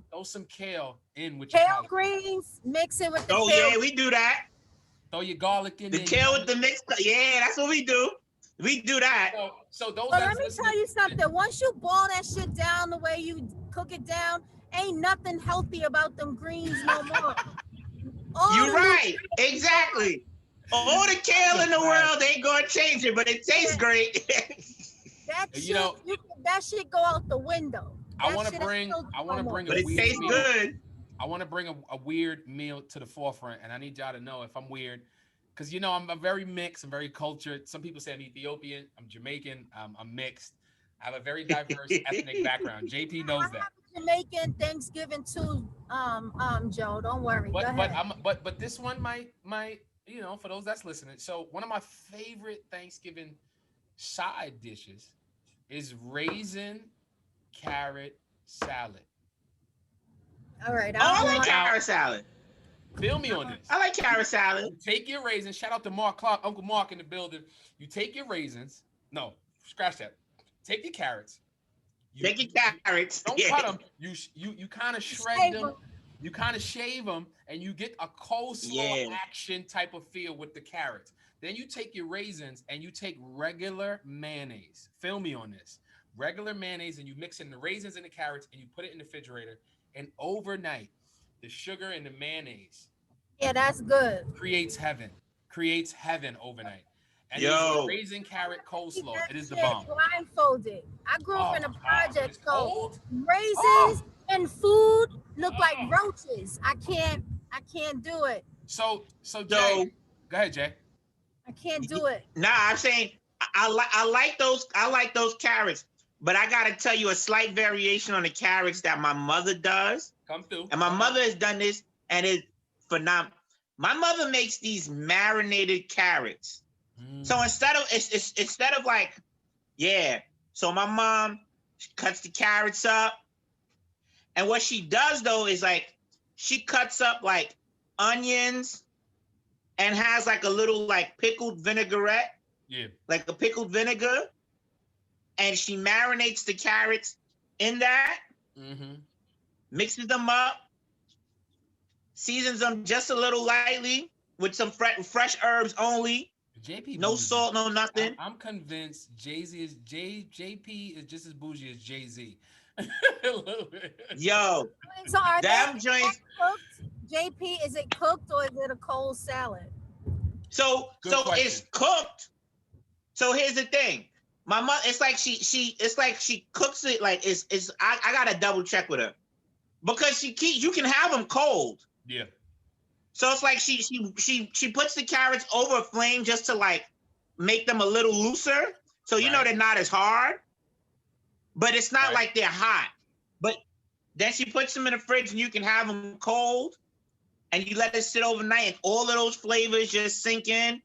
[SPEAKER 1] throw some kale in with your
[SPEAKER 3] kale greens. Mix it with the kale.
[SPEAKER 2] Oh yeah, we do that.
[SPEAKER 1] Throw your garlic in
[SPEAKER 2] the kale with the mix. Yeah, that's what we do. We do that.
[SPEAKER 1] So those.
[SPEAKER 3] But let me tell you something. Once you boil that shit down the way you cook it down, ain't nothing healthy about them greens no more.
[SPEAKER 2] You're right. Exactly. All the kale in the world ain't gonna change it, but it tastes great.
[SPEAKER 3] That shit go out the window.
[SPEAKER 1] I want to bring
[SPEAKER 2] but it tastes good.
[SPEAKER 1] I want to bring a weird meal to the forefront, and I need y'all to know if I'm weird, because I'm very mixed. I'm very cultured. Some people say I'm Ethiopian. I'm Jamaican. I'm mixed. I have a very diverse ethnic background. JP knows that.
[SPEAKER 3] Jamaican Thanksgiving too, Joe. Don't worry.
[SPEAKER 1] But this one might. For those that's listening. So one of my favorite Thanksgiving side dishes is raisin carrot salad.
[SPEAKER 3] All right.
[SPEAKER 2] I like carrot salad.
[SPEAKER 1] Feel me on this.
[SPEAKER 2] I like carrot salad.
[SPEAKER 1] You take your raisins. Shout out to Mark Clark, Uncle Mark in the building. You take your raisins. No, scratch that. Take your carrots.
[SPEAKER 2] Take your carrots.
[SPEAKER 1] Don't cut them. You kind of shred them. You kind of shave them, and you get a coleslaw action type of feel with the carrots. Then you take your raisins, and you take regular mayonnaise. Feel me on this. Regular mayonnaise, and you mix in the raisins and the carrots, and you put it in the refrigerator. And overnight, the sugar and the mayonnaise.
[SPEAKER 3] Yeah, that's good.
[SPEAKER 1] Creates heaven overnight. And the raisin carrot coleslaw. It is the bomb.
[SPEAKER 3] Blindfolded. I grew up in a project, so raisins and food look like roaches. I can't do it.
[SPEAKER 1] So Jay, go ahead, Jay.
[SPEAKER 3] I can't do it.
[SPEAKER 2] Nah, I'm saying I like those carrots, but I gotta tell you a slight variation on the carrots that my mother does.
[SPEAKER 1] Come through.
[SPEAKER 2] And my mother has done this, and it's phenomenal. My mother makes these marinated carrots. So instead of like, yeah. So my mom cuts the carrots up, and what she does though is like she cuts up like onions and has like a little like pickled vinaigrette.
[SPEAKER 1] Yeah.
[SPEAKER 2] Like a pickled vinegar, and she marinates the carrots in that, mixes them up, seasons them just a little lightly with some fresh herbs only.
[SPEAKER 1] JP
[SPEAKER 2] no
[SPEAKER 1] bougie.
[SPEAKER 2] salt, no nothing.
[SPEAKER 1] I'm convinced JP is just as bougie as Jay-Z.
[SPEAKER 2] Yo,
[SPEAKER 3] So are
[SPEAKER 2] them
[SPEAKER 3] they
[SPEAKER 2] joints.
[SPEAKER 3] cooked? JP, is it cooked or is it a cold salad?
[SPEAKER 2] So
[SPEAKER 1] question.
[SPEAKER 2] it's cooked. So here's the thing. My mother, it's like she cooks it like it's I gotta double check with her. Because you can have them cold.
[SPEAKER 1] Yeah.
[SPEAKER 2] So it's like she puts the carrots over a flame just to like make them a little looser. So you know they're not as hard. But it's not like they're hot. But then she puts them in the fridge and you can have them cold. And you let it sit overnight and all of those flavors just sink in.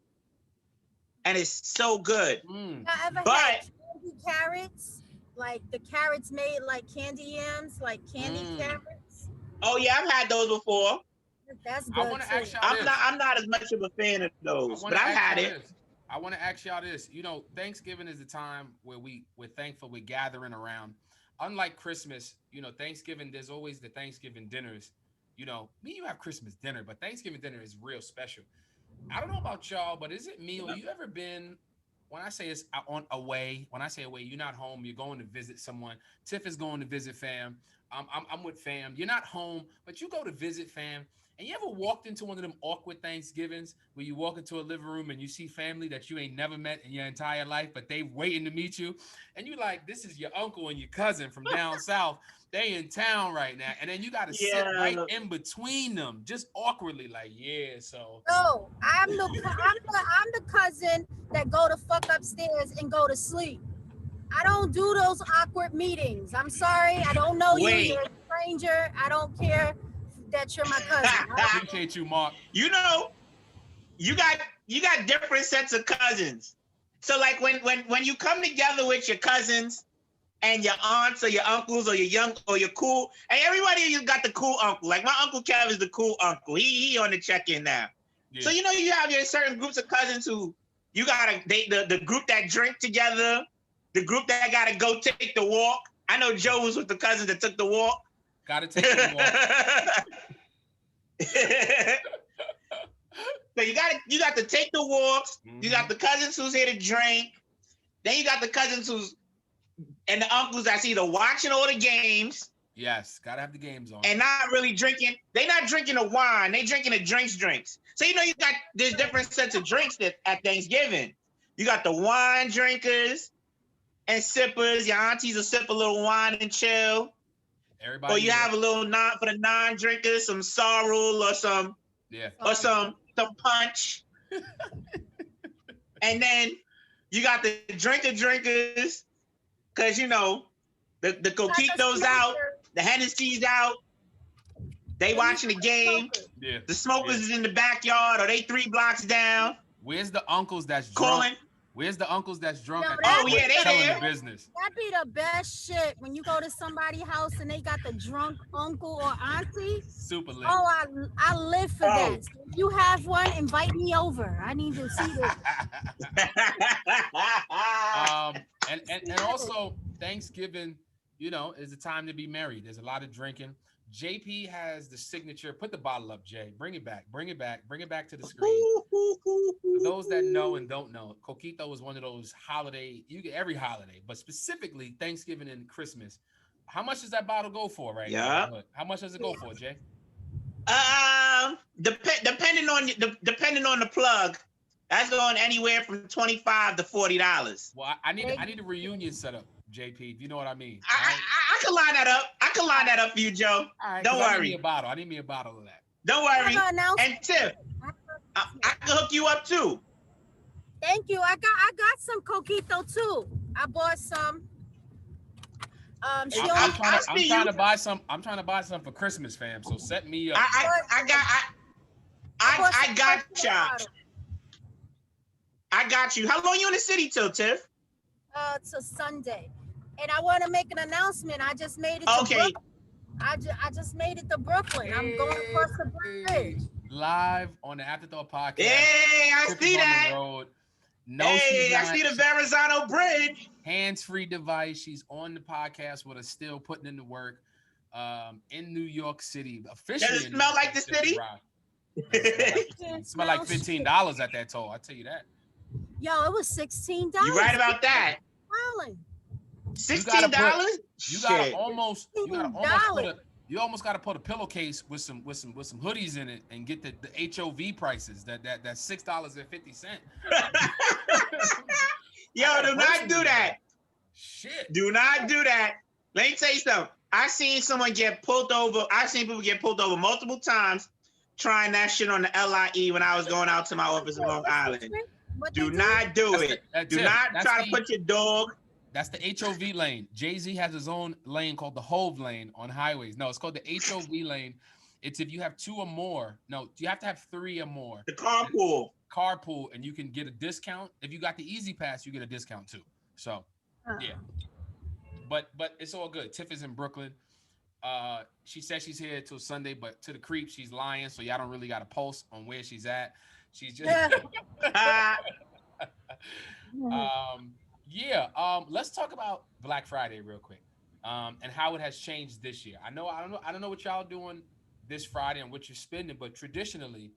[SPEAKER 2] And it's so good.
[SPEAKER 3] Have ever had candy carrots? Like the carrots made like candy yams, like candy carrots?
[SPEAKER 2] Oh yeah, I've had those before.
[SPEAKER 3] That's good.
[SPEAKER 1] I want to ask y'all
[SPEAKER 2] I'm not as much of a fan of those, but I've had it.
[SPEAKER 1] I want to ask y'all this. You know, Thanksgiving is the time where we're thankful we're gathering around. Unlike Christmas, you know, Thanksgiving, there's always the Thanksgiving dinners. You know, you have Christmas dinner, but Thanksgiving dinner is real special. I don't know about y'all, but is it me or you ever been, when I say it's on away, when I say away, you're not home, you're going to visit someone. Tiff is going to visit fam. I'm with fam. You're not home, but you go to visit fam. And you ever walked into one of them awkward Thanksgivings where you walk into a living room and you see family that you ain't never met in your entire life, but they waiting to meet you. And you like, this is your uncle and your cousin from down south. They in town right now. And then you got to sit right in between them, just awkwardly like, so.
[SPEAKER 3] No, I'm the cousin that go to fuck upstairs and go to sleep. I don't do those awkward meetings. I'm sorry. I don't know you. You're a stranger. I don't care that you're my cousin.
[SPEAKER 1] I appreciate you, Mark.
[SPEAKER 2] You know, you got different sets of cousins. So like when you come together with your cousins and your aunts or your uncles or your cool, and everybody you got the cool uncle. Like my Uncle Kev is the cool uncle. He on the check-in now. Yeah. So you know you have your certain groups of cousins who you gotta the group that drink together, the group that gotta go take the walk. I know Joe was with the cousins that took the walk.
[SPEAKER 1] Gotta take the walk.
[SPEAKER 2] So you got to take the walks. You got the cousins who's here to drink. Then you got the cousins and the uncles that's either watching all the games.
[SPEAKER 1] Yes, gotta have the games on.
[SPEAKER 2] And not really drinking. They not drinking the wine. They drinking the drinks. So you know there's different sets of drinks at Thanksgiving. You got the wine drinkers and sippers. Your aunties will sip a little wine and chill.
[SPEAKER 1] Everybody.
[SPEAKER 2] Or you have a little for the non-drinkers, some sorrel or some some punch. And then you got the drinkers, because you know the coquitos out, the Hennessy's out. They watching the game. Yeah. The smokers is in the backyard, or they 3 blocks down.
[SPEAKER 1] Where's the uncles that's drunk? Where's the uncles that's drunk?
[SPEAKER 2] They
[SPEAKER 1] telling
[SPEAKER 2] there.
[SPEAKER 1] The business.
[SPEAKER 3] That'd be the best shit when you go to somebody's house and they got the drunk uncle or auntie.
[SPEAKER 1] Super lit.
[SPEAKER 3] Oh, I live for that. So if you have one, invite me over. I need to see this.
[SPEAKER 1] And also Thanksgiving, you know, is the time to be merry. There's a lot of drinking. JP has the signature. Put the bottle up, Jay. Bring it back to the screen. For those that know and don't know, Coquito is one of those holiday, you get every holiday, but specifically Thanksgiving and Christmas. How much does that bottle go for now? How much does it go for, Jay?
[SPEAKER 2] Depending on the plug, that's going anywhere from $25 to $40.
[SPEAKER 1] Well, I need a reunion set up, JP. You know what I mean?
[SPEAKER 2] I can line that up. I can line that up for you, Joe.
[SPEAKER 1] Right,
[SPEAKER 2] don't worry.
[SPEAKER 1] I need me a bottle of that.
[SPEAKER 2] Don't worry. And Tiff, I can hook you up too.
[SPEAKER 3] Thank you. I got some coquito too. I bought some. She
[SPEAKER 2] Hey,
[SPEAKER 3] only
[SPEAKER 1] I'm
[SPEAKER 2] I see
[SPEAKER 1] trying
[SPEAKER 2] you.
[SPEAKER 1] to buy some. I'm trying to buy some for Christmas, fam. So set me up.
[SPEAKER 2] I got
[SPEAKER 3] I bought some
[SPEAKER 2] I got
[SPEAKER 3] perfume
[SPEAKER 2] you.
[SPEAKER 3] bottles.
[SPEAKER 2] I got you. How long you in the city till, Tiff?
[SPEAKER 3] To Sunday, and I want to make an announcement. I just made it to
[SPEAKER 2] Okay.
[SPEAKER 3] Brooklyn. I just made it to Brooklyn. I'm going across the bridge.
[SPEAKER 1] Live on the Afterthought podcast.
[SPEAKER 2] Hey, I
[SPEAKER 1] Tiff
[SPEAKER 2] see
[SPEAKER 1] is on
[SPEAKER 2] that.
[SPEAKER 1] the road. No, she's
[SPEAKER 2] Hey, I
[SPEAKER 1] not.
[SPEAKER 2] see the Verrazano Bridge.
[SPEAKER 1] Hands-free device. She's on the podcast with us, still putting in the work. In New York City, officially.
[SPEAKER 2] Does it
[SPEAKER 1] in New
[SPEAKER 2] smell
[SPEAKER 1] York
[SPEAKER 2] like the city?
[SPEAKER 1] It smell like $15 at that toll. I tell you that.
[SPEAKER 3] Yo, it was $16.
[SPEAKER 2] You right about that. $16?
[SPEAKER 1] You gotta
[SPEAKER 2] Shit.
[SPEAKER 1] almost
[SPEAKER 3] $16.
[SPEAKER 1] you almost gotta put a pillowcase with some hoodies in it and get the HOV prices. That $6.50.
[SPEAKER 2] Yo, do not do that.
[SPEAKER 1] Shit.
[SPEAKER 2] Do not do that. Let me tell you something. I seen someone get pulled over. I've seen people get pulled over multiple times trying that shit on the LIE when I was going out to my office in Long Island. Do not do it. Do not try to put your dog.
[SPEAKER 1] That's the HOV lane. Jay-Z has his own lane called the Hove lane on highways. No, it's called the HOV lane. It's if you have two or more. No, you have to have three or more.
[SPEAKER 2] The carpool,
[SPEAKER 1] and you can get a discount. If you got the Easy Pass, you get a discount too. So, yeah. But it's all good. Tiff is in Brooklyn. She said she's here till Sunday, but to the creep, she's lying. So y'all don't really got a pulse on where she's at. She's just. Let's talk about Black Friday real quick, and how it has changed this year. I don't know what y'all doing this Friday and what you're spending, but traditionally,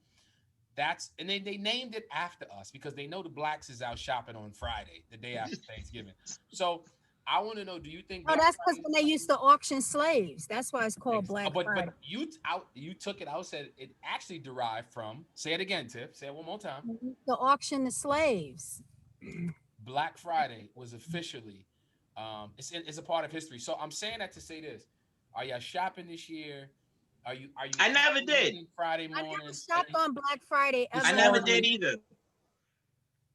[SPEAKER 1] and they named it after us because they know the blacks is out shopping on Friday, the day after Thanksgiving. So I want to know, do you think?
[SPEAKER 3] That's because when they used to auction slaves. That's why it's called Black Friday.
[SPEAKER 1] But you took it out, said it actually derived from. Say it again, Tiff. Say it one more time.
[SPEAKER 3] The auction the slaves.
[SPEAKER 1] Black Friday was officially, it's a part of history. So I'm saying that to say this: are y'all shopping this year? Are you?
[SPEAKER 2] I never did.
[SPEAKER 1] Friday morning.
[SPEAKER 3] I never shopped on Black Friday.
[SPEAKER 2] I never did either.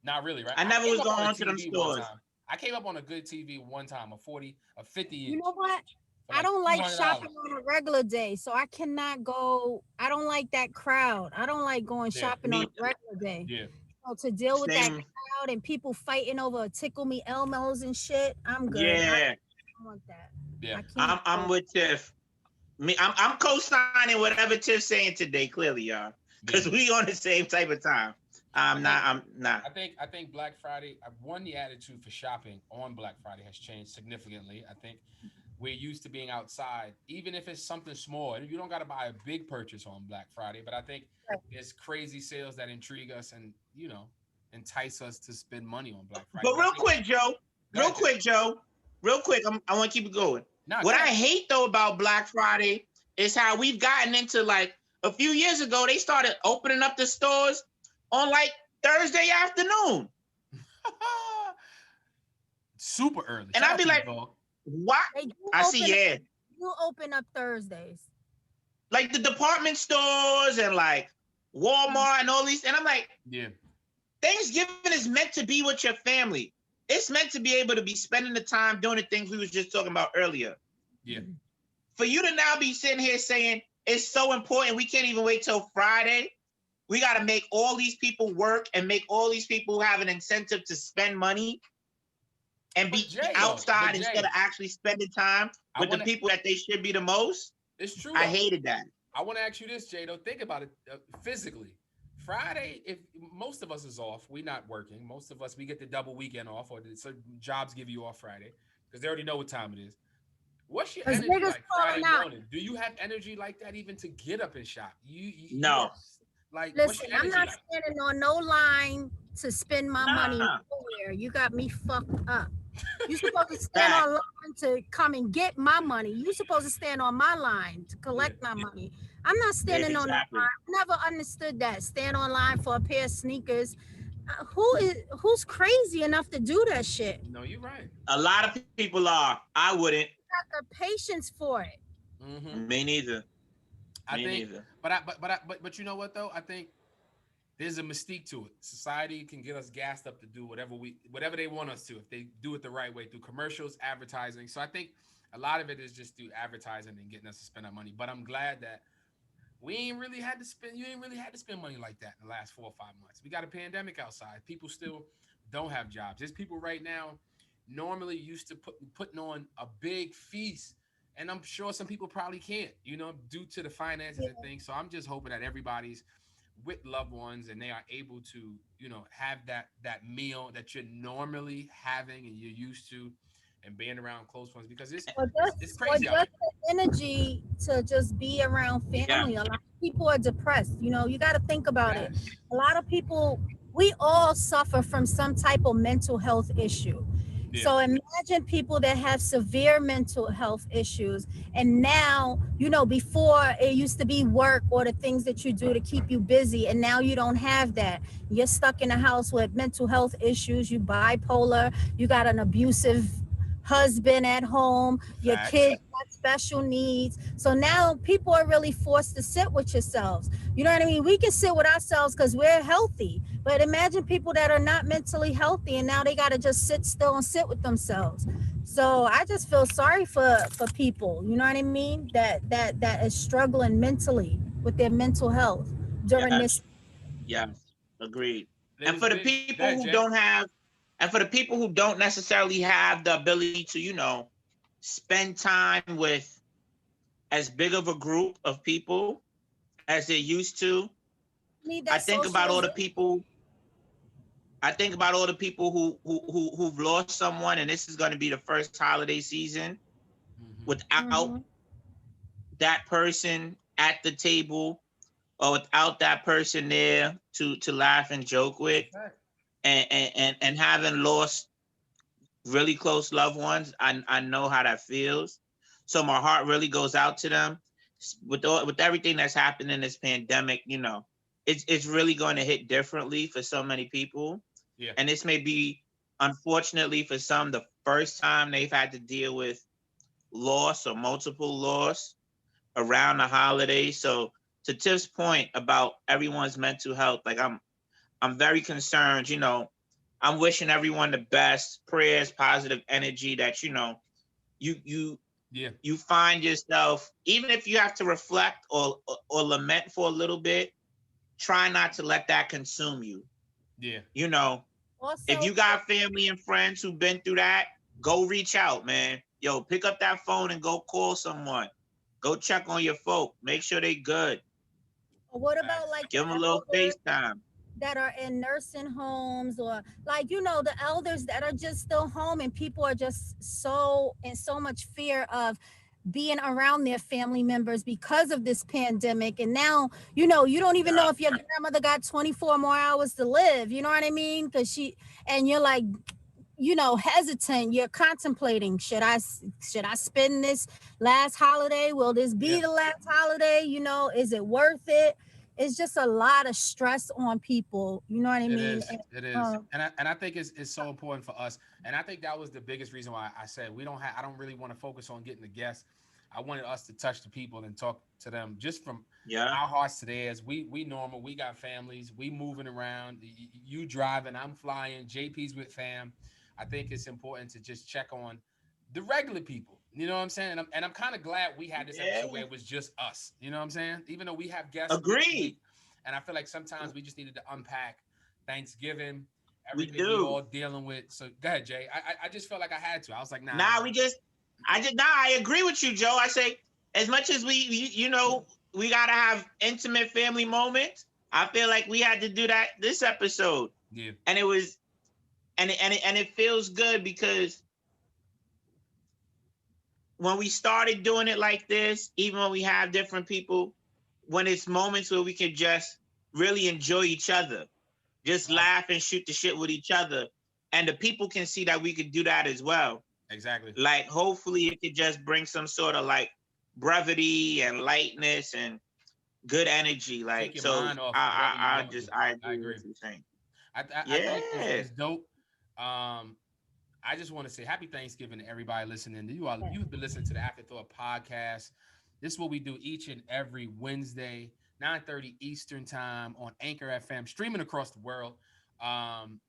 [SPEAKER 1] Not really, right?
[SPEAKER 2] I never was going to them stores.
[SPEAKER 1] I came up on a good TV one time, a 50 inch.
[SPEAKER 3] You know what? I don't like shopping on a regular day, so I cannot go. I don't like that crowd. I don't like going shopping on a regular day.
[SPEAKER 1] Yeah.
[SPEAKER 3] So to deal with that crowd and people fighting over Tickle Me Elmos and shit, I'm good.
[SPEAKER 2] Yeah.
[SPEAKER 3] I don't want that.
[SPEAKER 1] Yeah.
[SPEAKER 2] I'm with Tiff. I'm co-signing whatever Tiff's saying today, clearly, y'all. Because we on the same type of time. I'm not.
[SPEAKER 1] I think Black Friday, the attitude for shopping on Black Friday has changed significantly. I think we're used to being outside, even if it's something small. You don't got to buy a big purchase on Black Friday, but I think there's crazy sales that intrigue us and, entice us to spend money on Black Friday.
[SPEAKER 2] But real quick, Joe, I want to keep it going. What I hate though about Black Friday is how we've gotten into, like, a few years ago, they started opening up the stores on like Thursday afternoon.
[SPEAKER 1] Super early.
[SPEAKER 2] And I'd be like, what? I see,
[SPEAKER 3] You open up Thursdays.
[SPEAKER 2] Like the department stores and like Walmart and all these. And I'm like, Thanksgiving is meant to be with your family. It's meant to be able to be spending the time doing the things we was just talking about earlier.
[SPEAKER 1] Yeah.
[SPEAKER 2] For you to now be sitting here saying it's so important, we can't even wait till Friday. We got to make all these people work and make all these people have an incentive to spend money and be outside instead of actually spending time with the people that they should be the most.
[SPEAKER 1] It's true.
[SPEAKER 2] I hated that.
[SPEAKER 1] I want to ask you this, Jay, though. Think about it physically. Friday, if most of us is off, we're not working. Most of us, we get the double weekend off, or certain jobs give you off Friday because they already know what time it is. What's your energy like Friday morning? Do you have energy like that even to get up and shop?
[SPEAKER 2] No.
[SPEAKER 1] Like,
[SPEAKER 3] listen, I'm not standing on no line to spend my money nowhere. You got me fucked up. You're supposed to stand on line to come and get my money. You're supposed to stand on my line to collect my money. I'm not standing on that line. I never understood that. Stand on line for a pair of sneakers. Who's crazy enough to do that shit?
[SPEAKER 1] No, you're right.
[SPEAKER 2] A lot of people are. I wouldn't.
[SPEAKER 3] Got the patience for it.
[SPEAKER 2] Mm-hmm. Me neither.
[SPEAKER 1] But you know what though? I think there's a mystique to it. Society can get us gassed up to do whatever they want us to, if they do it the right way through commercials, advertising. So I think a lot of it is just through advertising and getting us to spend our money. But I'm glad that we ain't really had to spend. You ain't really had to spend money like that in the last 4 or 5 months. We got a pandemic outside. People still don't have jobs. There's people right now normally used to putting on a big feast, and I'm sure some people probably can't, due to the finances and things. So I'm just hoping that everybody's with loved ones and they are able to, have that meal that you're normally having and you're used to, and being around close ones, because it's
[SPEAKER 3] or
[SPEAKER 1] crazy out
[SPEAKER 3] just
[SPEAKER 1] here.
[SPEAKER 3] the energy to just be around
[SPEAKER 2] Yeah.
[SPEAKER 3] family. A lot of people are depressed. You got to think about it.
[SPEAKER 1] Yes.
[SPEAKER 3] A lot of people, we all suffer from some type of mental health issue.
[SPEAKER 1] Yeah.
[SPEAKER 3] So imagine people that have severe mental health issues. And now, before it used to be work or the things that you do to keep you busy. And now you don't have that. You're stuck in a house with mental health issues. You bipolar, you got an abusive husband at home, your
[SPEAKER 1] Facts.
[SPEAKER 3] kids got special needs. So now people are really forced to sit with yourselves. You know what I mean? We can sit with ourselves because we're healthy. But imagine people that are not mentally healthy and now they got to just sit still and sit with themselves. So I just feel sorry for people, you know what I mean? That is struggling mentally with their mental health during this.
[SPEAKER 2] Yes. Yes. Agreed. And
[SPEAKER 1] Ladies,
[SPEAKER 2] for the
[SPEAKER 1] big. Go
[SPEAKER 2] people
[SPEAKER 1] ahead,
[SPEAKER 2] who
[SPEAKER 1] Jay.
[SPEAKER 2] don't have, and for the people who don't necessarily have the ability to, spend time with as big of a group of people as they used to,
[SPEAKER 3] Need
[SPEAKER 2] I
[SPEAKER 3] that
[SPEAKER 2] think about all the
[SPEAKER 3] socialization.
[SPEAKER 2] people. I think about all the people who've lost someone, and this is going to be the first holiday season
[SPEAKER 1] Mm-hmm.
[SPEAKER 2] without
[SPEAKER 3] Mm-hmm.
[SPEAKER 2] that person at the table, or without that person there to laugh and joke
[SPEAKER 1] That's
[SPEAKER 2] with,
[SPEAKER 1] a fact.
[SPEAKER 2] and having lost really close loved ones. I know how that feels. So my heart really goes out to them. With everything that's happened in this pandemic, it's really going to hit differently for so many people.
[SPEAKER 1] Yeah.
[SPEAKER 2] And this may be, unfortunately for some, the first time they've had to deal with loss or multiple loss around the holidays. So to Tiff's point about everyone's mental health, like I'm very concerned. I'm wishing everyone the best, prayers, positive energy, that you you
[SPEAKER 1] Yeah.
[SPEAKER 2] you find yourself, even if you have to reflect or lament for a little bit, try not to let that consume you.
[SPEAKER 1] Yeah.
[SPEAKER 2] You know, if
[SPEAKER 3] Also,
[SPEAKER 2] you got family and friends who've been through that, go reach out, man. Yo, pick up that phone and go call someone. Go check on your folk. Make sure they good.
[SPEAKER 3] what about
[SPEAKER 1] Facts.
[SPEAKER 3] like
[SPEAKER 2] Give them a
[SPEAKER 3] the
[SPEAKER 2] little
[SPEAKER 3] elders
[SPEAKER 2] FaceTime.
[SPEAKER 3] that are in nursing homes, or like the elders that are just still home, and people are just so in so much fear of being around their family members because of this pandemic. And now you don't even know
[SPEAKER 2] Yeah.
[SPEAKER 3] if your grandmother got 24 more hours to live, you know what I mean? Because and you're like, hesitant. You're contemplating, should I spend this last holiday? Will this be
[SPEAKER 1] Yeah.
[SPEAKER 3] the last holiday? Is it worth it? It's just a lot of stress on people, you know what I
[SPEAKER 1] It
[SPEAKER 3] mean?
[SPEAKER 1] is.
[SPEAKER 3] And,
[SPEAKER 1] It is.
[SPEAKER 3] uh,
[SPEAKER 1] And I think it's so important for us. And I think that was the biggest reason why I said I don't really want to focus on getting the guests. I wanted us to touch the people and talk to them just from
[SPEAKER 2] Yeah.
[SPEAKER 1] our hearts to theirs. We normal. We got families. We moving around. You driving. I'm flying. JP's with fam. I think it's important to just check on the regular people. You know what I'm saying? And I'm kind of glad we had this episode
[SPEAKER 2] Yeah.
[SPEAKER 1] where it was just us. You know what I'm saying? Even though we have guests week to
[SPEAKER 2] Agreed.
[SPEAKER 1] week, and I feel like sometimes we just needed to unpack Thanksgiving,
[SPEAKER 2] We
[SPEAKER 1] everything we
[SPEAKER 2] do.
[SPEAKER 1] all dealing with. So go ahead, Jay. I just felt like I had to. I was like, nah.
[SPEAKER 2] Now I agree with you, Joe. I say, as much as we gotta have intimate family moments, I feel like we had to do that this episode.
[SPEAKER 1] Yeah.
[SPEAKER 2] And it was, and it feels good because when we started doing it like this, even when we have different people, when it's moments where we can just really enjoy each other, just
[SPEAKER 1] Right.
[SPEAKER 2] laugh and shoot the shit with each other, and the people can see that we could do that as well.
[SPEAKER 1] Exactly.
[SPEAKER 2] Like, hopefully it could just bring some sort of like brevity and lightness and good energy.
[SPEAKER 1] Take
[SPEAKER 2] Like,
[SPEAKER 1] your
[SPEAKER 2] so
[SPEAKER 1] mind off whatever you're
[SPEAKER 2] I
[SPEAKER 1] going through.
[SPEAKER 2] I
[SPEAKER 1] I
[SPEAKER 2] agree with
[SPEAKER 1] agree.
[SPEAKER 2] what you're saying.
[SPEAKER 1] I think
[SPEAKER 2] Yeah.
[SPEAKER 1] it's dope. Um, I just want to say happy Thanksgiving to everybody listening. You've been listening to the Afterthought podcast. This is what we do each and every Wednesday. 9:30 Eastern time on Anchor FM, streaming across the world. I'm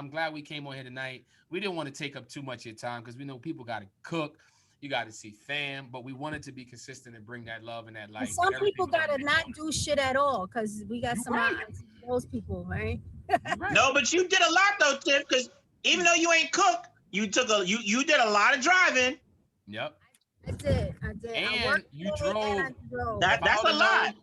[SPEAKER 1] glad we came on here tonight. We didn't want to take up too much of your time because we know people got to cook, you got to see fam, but we wanted to be consistent and bring that love and that
[SPEAKER 3] And
[SPEAKER 1] light.
[SPEAKER 3] some people gotta not do shit at all because we got some
[SPEAKER 1] right.
[SPEAKER 3] those people, right?
[SPEAKER 1] Right.
[SPEAKER 2] No, but you did a lot though, Tiff, because even though you ain't cook, you did a lot of driving.
[SPEAKER 1] Yep.
[SPEAKER 3] I did.
[SPEAKER 1] And
[SPEAKER 3] I worked
[SPEAKER 1] you drove.
[SPEAKER 2] That's a lot.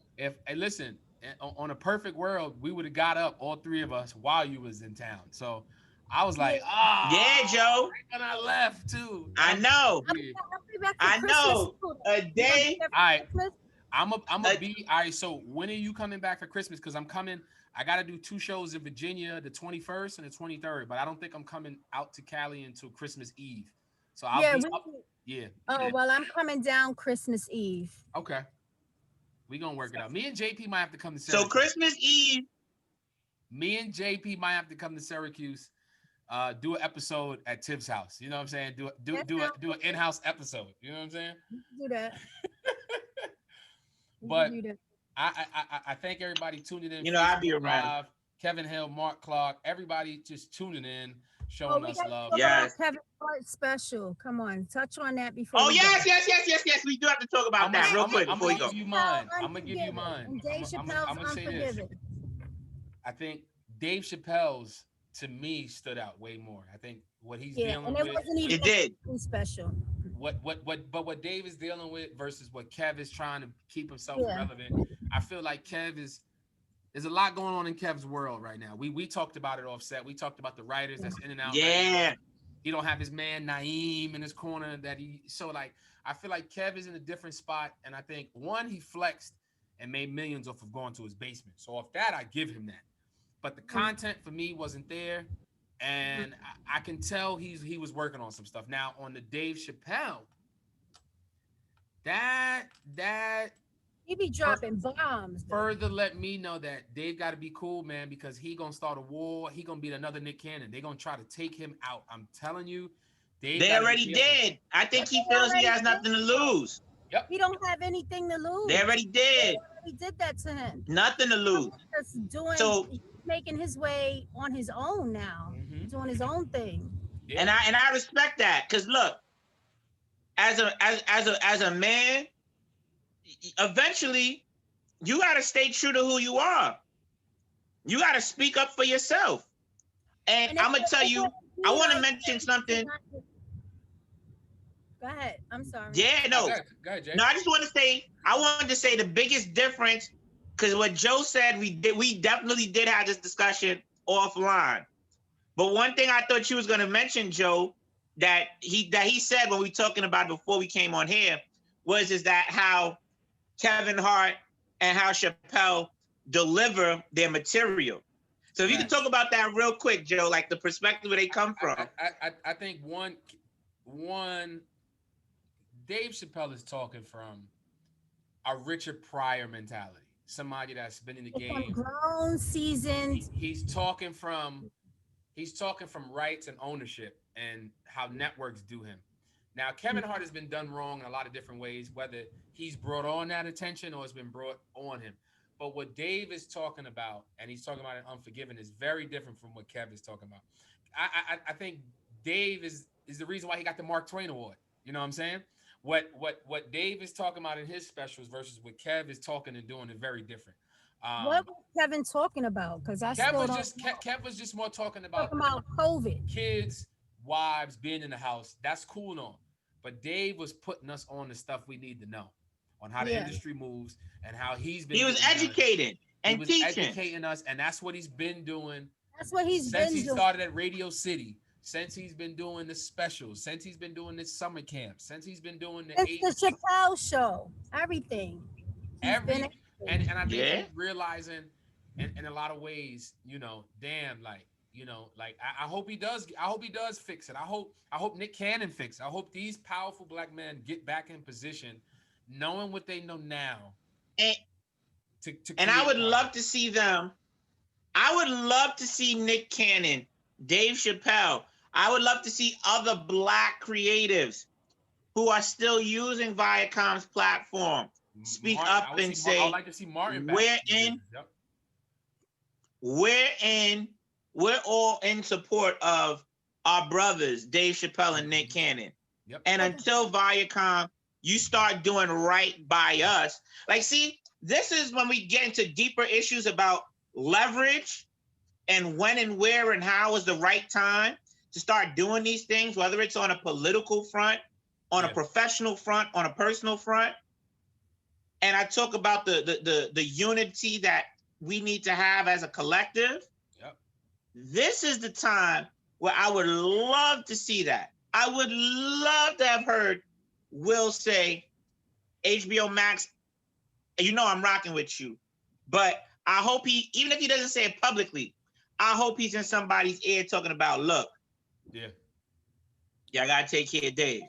[SPEAKER 1] Listen, on a perfect world, we would have got up, all three of us, while you was in town. So I was like,
[SPEAKER 2] yeah, Joe.
[SPEAKER 1] And I left too.
[SPEAKER 2] I know. I know. A day.
[SPEAKER 1] All right. I'm a be. All right. So when are you coming back for Christmas? Because I'm coming. I got to do 2 shows in Virginia, the 21st and the 23rd. But I don't think I'm coming out to Cali until Christmas Eve. So I'll be up. Yeah.
[SPEAKER 3] Oh, well, I'm coming down Christmas Eve.
[SPEAKER 1] Okay. We gonna work it out. Me and JP might have to come to Syracuse.
[SPEAKER 2] So Christmas Eve.
[SPEAKER 1] Me and JP might have to come to Syracuse, do an episode at Tiv's house. You know what I'm saying? Do an in-house episode. You know what I'm saying?
[SPEAKER 3] Do that.
[SPEAKER 1] But I thank everybody tuning in.
[SPEAKER 2] You know, I'll be around.
[SPEAKER 1] Kevin Hill, Mark Clark, everybody just tuning in, showing us love.
[SPEAKER 2] Yes.
[SPEAKER 3] Kevin Hart special. Come on, touch on that before.
[SPEAKER 2] Oh yes. We do have to talk about that real quick before we go.
[SPEAKER 1] I'm gonna give you mine.
[SPEAKER 3] And Dave Chappelle's Unforgiven.
[SPEAKER 1] I think Dave Chappelle's to me stood out way more. I think what he's dealing with.
[SPEAKER 2] It did.
[SPEAKER 3] Special.
[SPEAKER 1] What Dave is dealing with versus what Kev is trying to keep himself relevant. I feel like there's a lot going on in Kev's world right now. We talked about it offset. We talked about the writers that's in and out.
[SPEAKER 2] Yeah.
[SPEAKER 1] He don't have his man Naeem in his corner I feel like Kev is in a different spot. And I think he flexed and made millions off of going to his basement. So off that, I give him that. But the content for me wasn't there. And I can tell he was working on some stuff. Now on the Dave Chappelle, that
[SPEAKER 3] he be dropping bombs.
[SPEAKER 1] Further let me know that Dave got to be cool, man, because he gonna start a war. He gonna be another Nick Cannon. They gonna try to take him out. I'm telling you, Dave.
[SPEAKER 2] They already did. I think he feels he has nothing to lose.
[SPEAKER 1] Yep.
[SPEAKER 3] He don't have anything to lose.
[SPEAKER 2] They already did.
[SPEAKER 3] He did that to him.
[SPEAKER 2] Nothing to lose.
[SPEAKER 3] He's making his way on his own now. Doing his own thing.
[SPEAKER 2] Yeah. And I respect that, because look, as a man, eventually you got to stay true to who you are. You got to speak up for yourself. And I'm gonna tell you, I want to mention something.
[SPEAKER 3] Go ahead. I'm sorry.
[SPEAKER 2] Yeah, no.
[SPEAKER 1] Go ahead, Jay.
[SPEAKER 2] No, I wanted to say the biggest difference, because what Joe said, we definitely did have this discussion offline. But one thing I thought you was going to mention, Joe, that he said when we were talking about before we came on here, is that how Kevin Hart and how Chappelle deliver their material. So if you can talk about that real quick, Joe, like the perspective where they come from.
[SPEAKER 1] I think one Dave Chappelle is talking from a Richard Pryor mentality. Somebody that's been in the game.
[SPEAKER 3] Grown, seasoned.
[SPEAKER 1] He's talking from rights and ownership and how networks do him. Now, Kevin Hart has been done wrong in a lot of different ways, whether he's brought on that attention or it's been brought on him. But what Dave is talking about, and he's talking about in Unforgiven, is very different from what Kev is talking about. I think Dave is the reason why he got the Mark Twain Award. You know what I'm saying? What Dave is talking about in his specials versus what Kev is talking and doing is very different.
[SPEAKER 3] What was Kevin talking about? Because
[SPEAKER 1] Kev was just more talking about
[SPEAKER 3] COVID,
[SPEAKER 1] kids, wives, being in the house. That's cool and all. But Dave was putting us on the stuff we need to know on how the industry moves and how he was
[SPEAKER 2] educating and teaching.
[SPEAKER 1] Educating us, and that's what he's been doing.
[SPEAKER 3] That's what since
[SPEAKER 1] he started at Radio City. Since he's been doing the specials, since he's been doing this summer camp, since he's been doing the
[SPEAKER 3] Chappelle show, everything.
[SPEAKER 1] And I think he's realizing in a lot of ways, damn, I hope he does. I hope he does fix it. I hope Nick Cannon fix it. I hope these powerful black men get back in position, knowing what they know now.
[SPEAKER 2] And I would love to see them. I would love to see Nick Cannon, Dave Chappelle. I would love to see other black creatives who are still using Viacom's platform speak
[SPEAKER 1] Martin,
[SPEAKER 2] up and
[SPEAKER 1] I
[SPEAKER 2] say,
[SPEAKER 1] would like to see Martin back.
[SPEAKER 2] we're in,
[SPEAKER 1] Yep.
[SPEAKER 2] we're in, we're all in support of our brothers, Dave Chappelle and Nick Cannon.
[SPEAKER 1] Yep.
[SPEAKER 2] And until Viacom, you start doing right by us. Like, see, this is when we get into deeper issues about leverage and when and where and how is the right time to start doing these things, whether it's on a political front, on a professional front, on a personal front. And I talk about the unity that we need to have as a collective.
[SPEAKER 1] Yep.
[SPEAKER 2] This is the time where I would love to see that. I would love to have heard Will say, HBO Max, you know I'm rocking with you. But I hope he, even if he doesn't say it publicly, I hope he's in somebody's ear talking about, look, I gotta take care of Dave.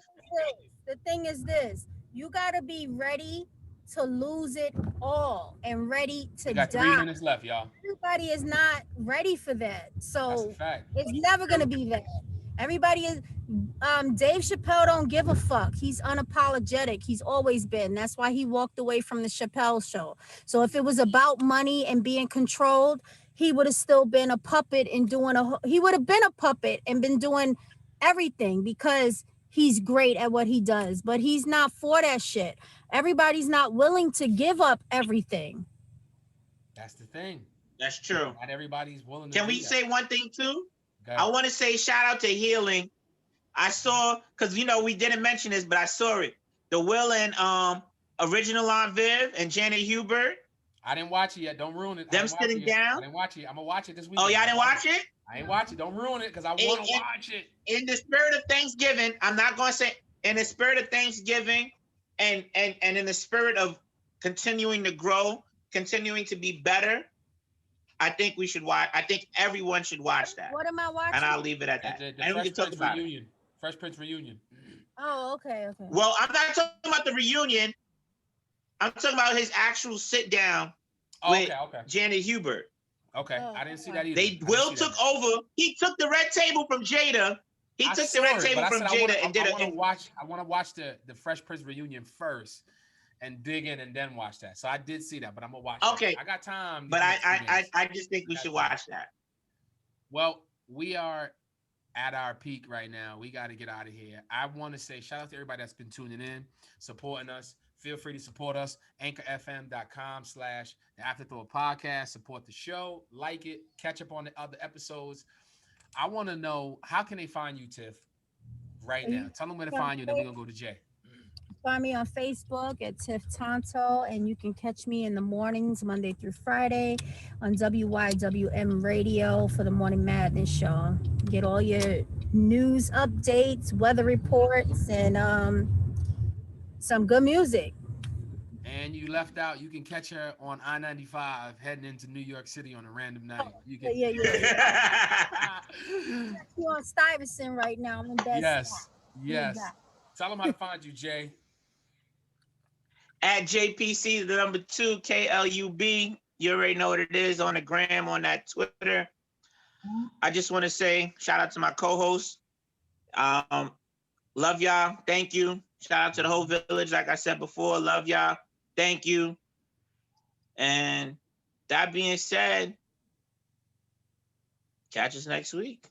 [SPEAKER 3] The thing is this, you gotta be ready to lose it all and ready to
[SPEAKER 1] We got
[SPEAKER 3] die.
[SPEAKER 1] 3 minutes left, y'all.
[SPEAKER 3] Everybody is not ready for that.
[SPEAKER 1] That's
[SPEAKER 3] So
[SPEAKER 1] a fact.
[SPEAKER 3] it's never gonna be that. Everybody is Dave Chappelle don't give a fuck. He's unapologetic. He's always been. That's why he walked away from the Chappelle show. So if it was about money and being controlled, he would have still been a puppet and he would have been a puppet and been doing everything because he's great at what he does. But he's not for that shit. Everybody's not willing to give up everything.
[SPEAKER 1] That's the thing.
[SPEAKER 2] That's true.
[SPEAKER 1] Not everybody's willing to
[SPEAKER 2] Can
[SPEAKER 1] do
[SPEAKER 2] we
[SPEAKER 1] that.
[SPEAKER 2] say one thing too? I want to say shout out to Healing. I saw, because we didn't mention this, but I saw it. The Will and Original on Viv and Janet Hubert.
[SPEAKER 1] I didn't watch it yet. Don't ruin it.
[SPEAKER 2] Them sitting down.
[SPEAKER 1] I didn't watch it. I'm gonna watch it this week.
[SPEAKER 2] Oh, y'all didn't watch it?
[SPEAKER 1] I ain't watch it. Don't ruin it because I want to watch it.
[SPEAKER 2] In the spirit of Thanksgiving, I'm not gonna say in the spirit of Thanksgiving, and in the spirit of continuing to grow, continuing to be better. I think we should watch. I think everyone should watch that.
[SPEAKER 3] What am I watching?
[SPEAKER 2] And I'll leave it at that.
[SPEAKER 1] The
[SPEAKER 2] and we can talk about
[SPEAKER 1] reunion. Fresh Prince reunion.
[SPEAKER 3] Oh, okay.
[SPEAKER 2] Well, I'm not talking about the reunion. I'm talking about his actual sit down with Janet Hubert.
[SPEAKER 1] Okay, I didn't see that either.
[SPEAKER 2] Will took over. He took the red table from Jada. He took the red table from Jada and did it. I
[SPEAKER 1] want to watch the Fresh Prince reunion first and dig in and then watch that. So I did see that, but I'm gonna watch.
[SPEAKER 2] Okay,
[SPEAKER 1] I got time.
[SPEAKER 2] But I just think we should watch that.
[SPEAKER 1] Well, we are at our peak right now. We got to get out of here. I want to say shout out to everybody that's been tuning in, supporting us. Feel free to support us. anchorfm.com/the Afterthought Podcast. Support the show, like it, catch up on the other episodes. I want to know, how can they find you, Tiff, right now? Tell them where to find you, then we're going to go to Jay.
[SPEAKER 3] Find me on Facebook at Tiff Tonto, and you can catch me in the mornings, Monday through Friday, on WYWM Radio for the Morning Madness Show. Get all your news updates, weather reports, and some good music.
[SPEAKER 1] And you left out, you can catch her on I-95 heading into New York City on a random night. You can...
[SPEAKER 3] Yeah. You on Stuyvesant right now. I'm in bed.
[SPEAKER 1] Yes. Tell them how to find you, Jay.
[SPEAKER 2] At JPC, the number 2, KLUB. You already know what it is on the gram, on that Twitter. I just want to say shout out to my co-host. Love y'all. Thank you. Shout out to the whole village. Like I said before, love y'all. Thank you. And that being said, catch us next week.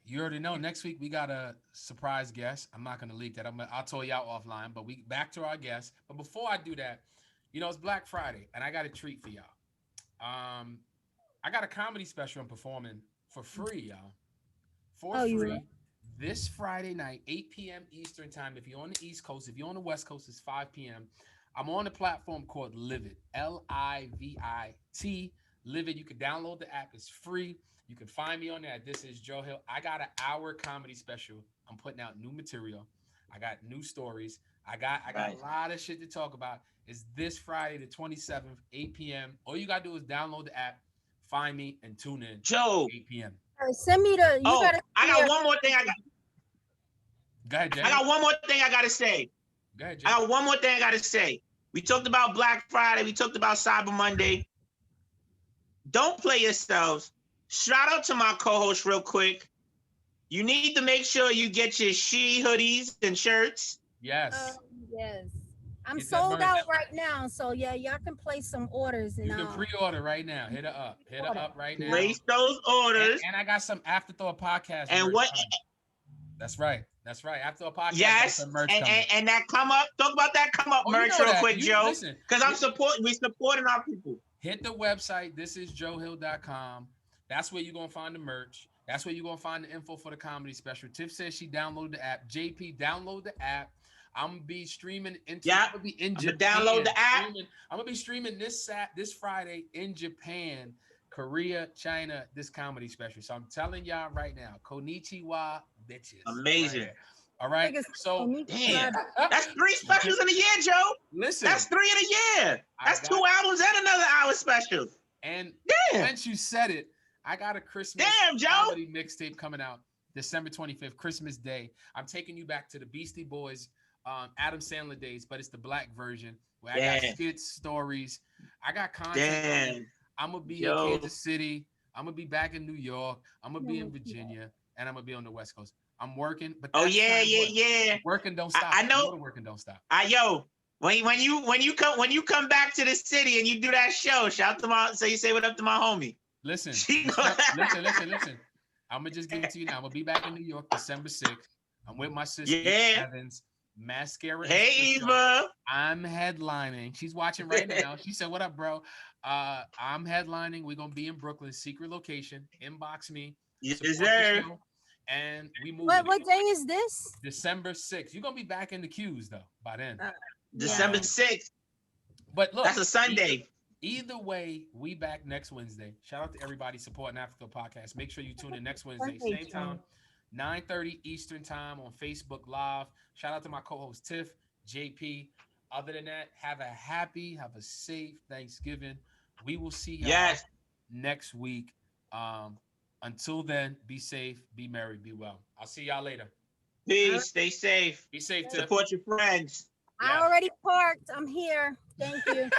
[SPEAKER 1] You already know, next week we got a surprise guest. I'm not going to leak that. I'll tell y'all offline, but we back to our guest. But before I do that, it's Black Friday, and I got a treat for y'all. I got a comedy special I'm performing for free, y'all. For free. This Friday night, 8 p.m. Eastern time. If you're on the East Coast, if you're on the West Coast, it's 5 p.m. I'm on a platform called Livid, Livit. Livid. You can download the app. It's free. You can find me on there. This is Joe Hill. I got an hour comedy special. I'm putting out new material. I got new stories. I got a lot of shit to talk about. It's this Friday, the 27th, 8 p.m. All you got to do is download the app, find me, and tune in.
[SPEAKER 2] Joe.
[SPEAKER 1] 8 p.m.
[SPEAKER 3] Send me the...
[SPEAKER 2] I got one more thing.
[SPEAKER 1] Go ahead, Jay.
[SPEAKER 2] I got one more thing I got to say.
[SPEAKER 1] Go ahead, Jay.
[SPEAKER 2] I got one more thing I got to say. We talked about Black Friday. We talked about Cyber Monday. Don't play yourselves. Shout out to my co-host real quick. You need to make sure you get your She hoodies and shirts.
[SPEAKER 1] Yes.
[SPEAKER 3] Yes. I'm
[SPEAKER 1] Get that
[SPEAKER 3] sold
[SPEAKER 1] merch.
[SPEAKER 3] out right now. So yeah, y'all can place some orders and
[SPEAKER 1] You can pre-order right now. Hit her up. Hit her up right now.
[SPEAKER 2] Place those orders.
[SPEAKER 1] And I got some Afterthought podcast
[SPEAKER 2] And
[SPEAKER 1] merch
[SPEAKER 2] what?
[SPEAKER 1] coming. That's right. That's right. Afterthought podcast got
[SPEAKER 2] Yes,
[SPEAKER 1] some merch
[SPEAKER 2] and,
[SPEAKER 1] coming.
[SPEAKER 2] and that come up. Talk about that come up
[SPEAKER 1] Oh, you
[SPEAKER 2] merch
[SPEAKER 1] know
[SPEAKER 2] real
[SPEAKER 1] that.
[SPEAKER 2] quick,
[SPEAKER 1] You
[SPEAKER 2] Joe.
[SPEAKER 1] listen.
[SPEAKER 2] Because we supporting our people.
[SPEAKER 1] Hit the website. thisisjoehill.com. That's where you're gonna find the merch. That's where you're gonna find the info for the comedy special. Tiff says she downloaded the app. JP, download the app. I'm gonna be streaming into.
[SPEAKER 2] Yeah,
[SPEAKER 1] I'm gonna be in
[SPEAKER 2] I'm
[SPEAKER 1] Japan.
[SPEAKER 2] gonna download the app.
[SPEAKER 1] I'm gonna be streaming this Friday in Japan, Korea, China. This comedy special. So I'm telling y'all right now, Konnichiwa, bitches.
[SPEAKER 2] Amazing.
[SPEAKER 1] Right. All right. So
[SPEAKER 2] damn, that's 3 specials in a year, Joe.
[SPEAKER 1] Listen,
[SPEAKER 2] that's 3 in a year. That's 2 albums and another hour special.
[SPEAKER 1] And once you said it, I got a Christmas comedy mixtape coming out December 25th, Christmas Day. I'm taking you back to the Beastie Boys, Adam Sandler days, but it's the black version where I got skits, stories. I got content. I'm gonna be in Kansas City. I'm gonna be back in New York. I'm gonna be in Virginia, and I'm gonna be on the West Coast. I'm working, but working don't stop.
[SPEAKER 2] I know
[SPEAKER 1] working don't stop.
[SPEAKER 2] When you come back to the city and you do that show, shout to my so you say what up to my homie.
[SPEAKER 1] Listen. I'm gonna just give it to you now. I'm gonna be back in New York December 6th. I'm with my sister Evans. Mascara.
[SPEAKER 2] Hey Eva.
[SPEAKER 1] I'm headlining. She's watching right now. She said, "What up, bro?" I'm headlining. We're gonna be in Brooklyn, secret location. Inbox me.
[SPEAKER 2] Yes, sir.
[SPEAKER 1] And we move.
[SPEAKER 3] What day is this?
[SPEAKER 1] December 6th. You're gonna be back in the queues though by then.
[SPEAKER 2] December 6th.
[SPEAKER 1] But look,
[SPEAKER 2] that's a Sunday.
[SPEAKER 1] Either way, we back next Wednesday. Shout out to everybody supporting Afterthought Podcast. Make sure you tune in next Wednesday, same time, 9:30 Eastern time on Facebook Live. Shout out to my co-host Tiff, JP. Other than that, have a safe Thanksgiving. We will see y'all next week. Until then, be safe, be merry, be well. I'll see y'all later.
[SPEAKER 2] Peace. Stay safe.
[SPEAKER 1] Be safe, Tiff.
[SPEAKER 2] Support your friends.
[SPEAKER 3] I already parked. I'm here. Thank you.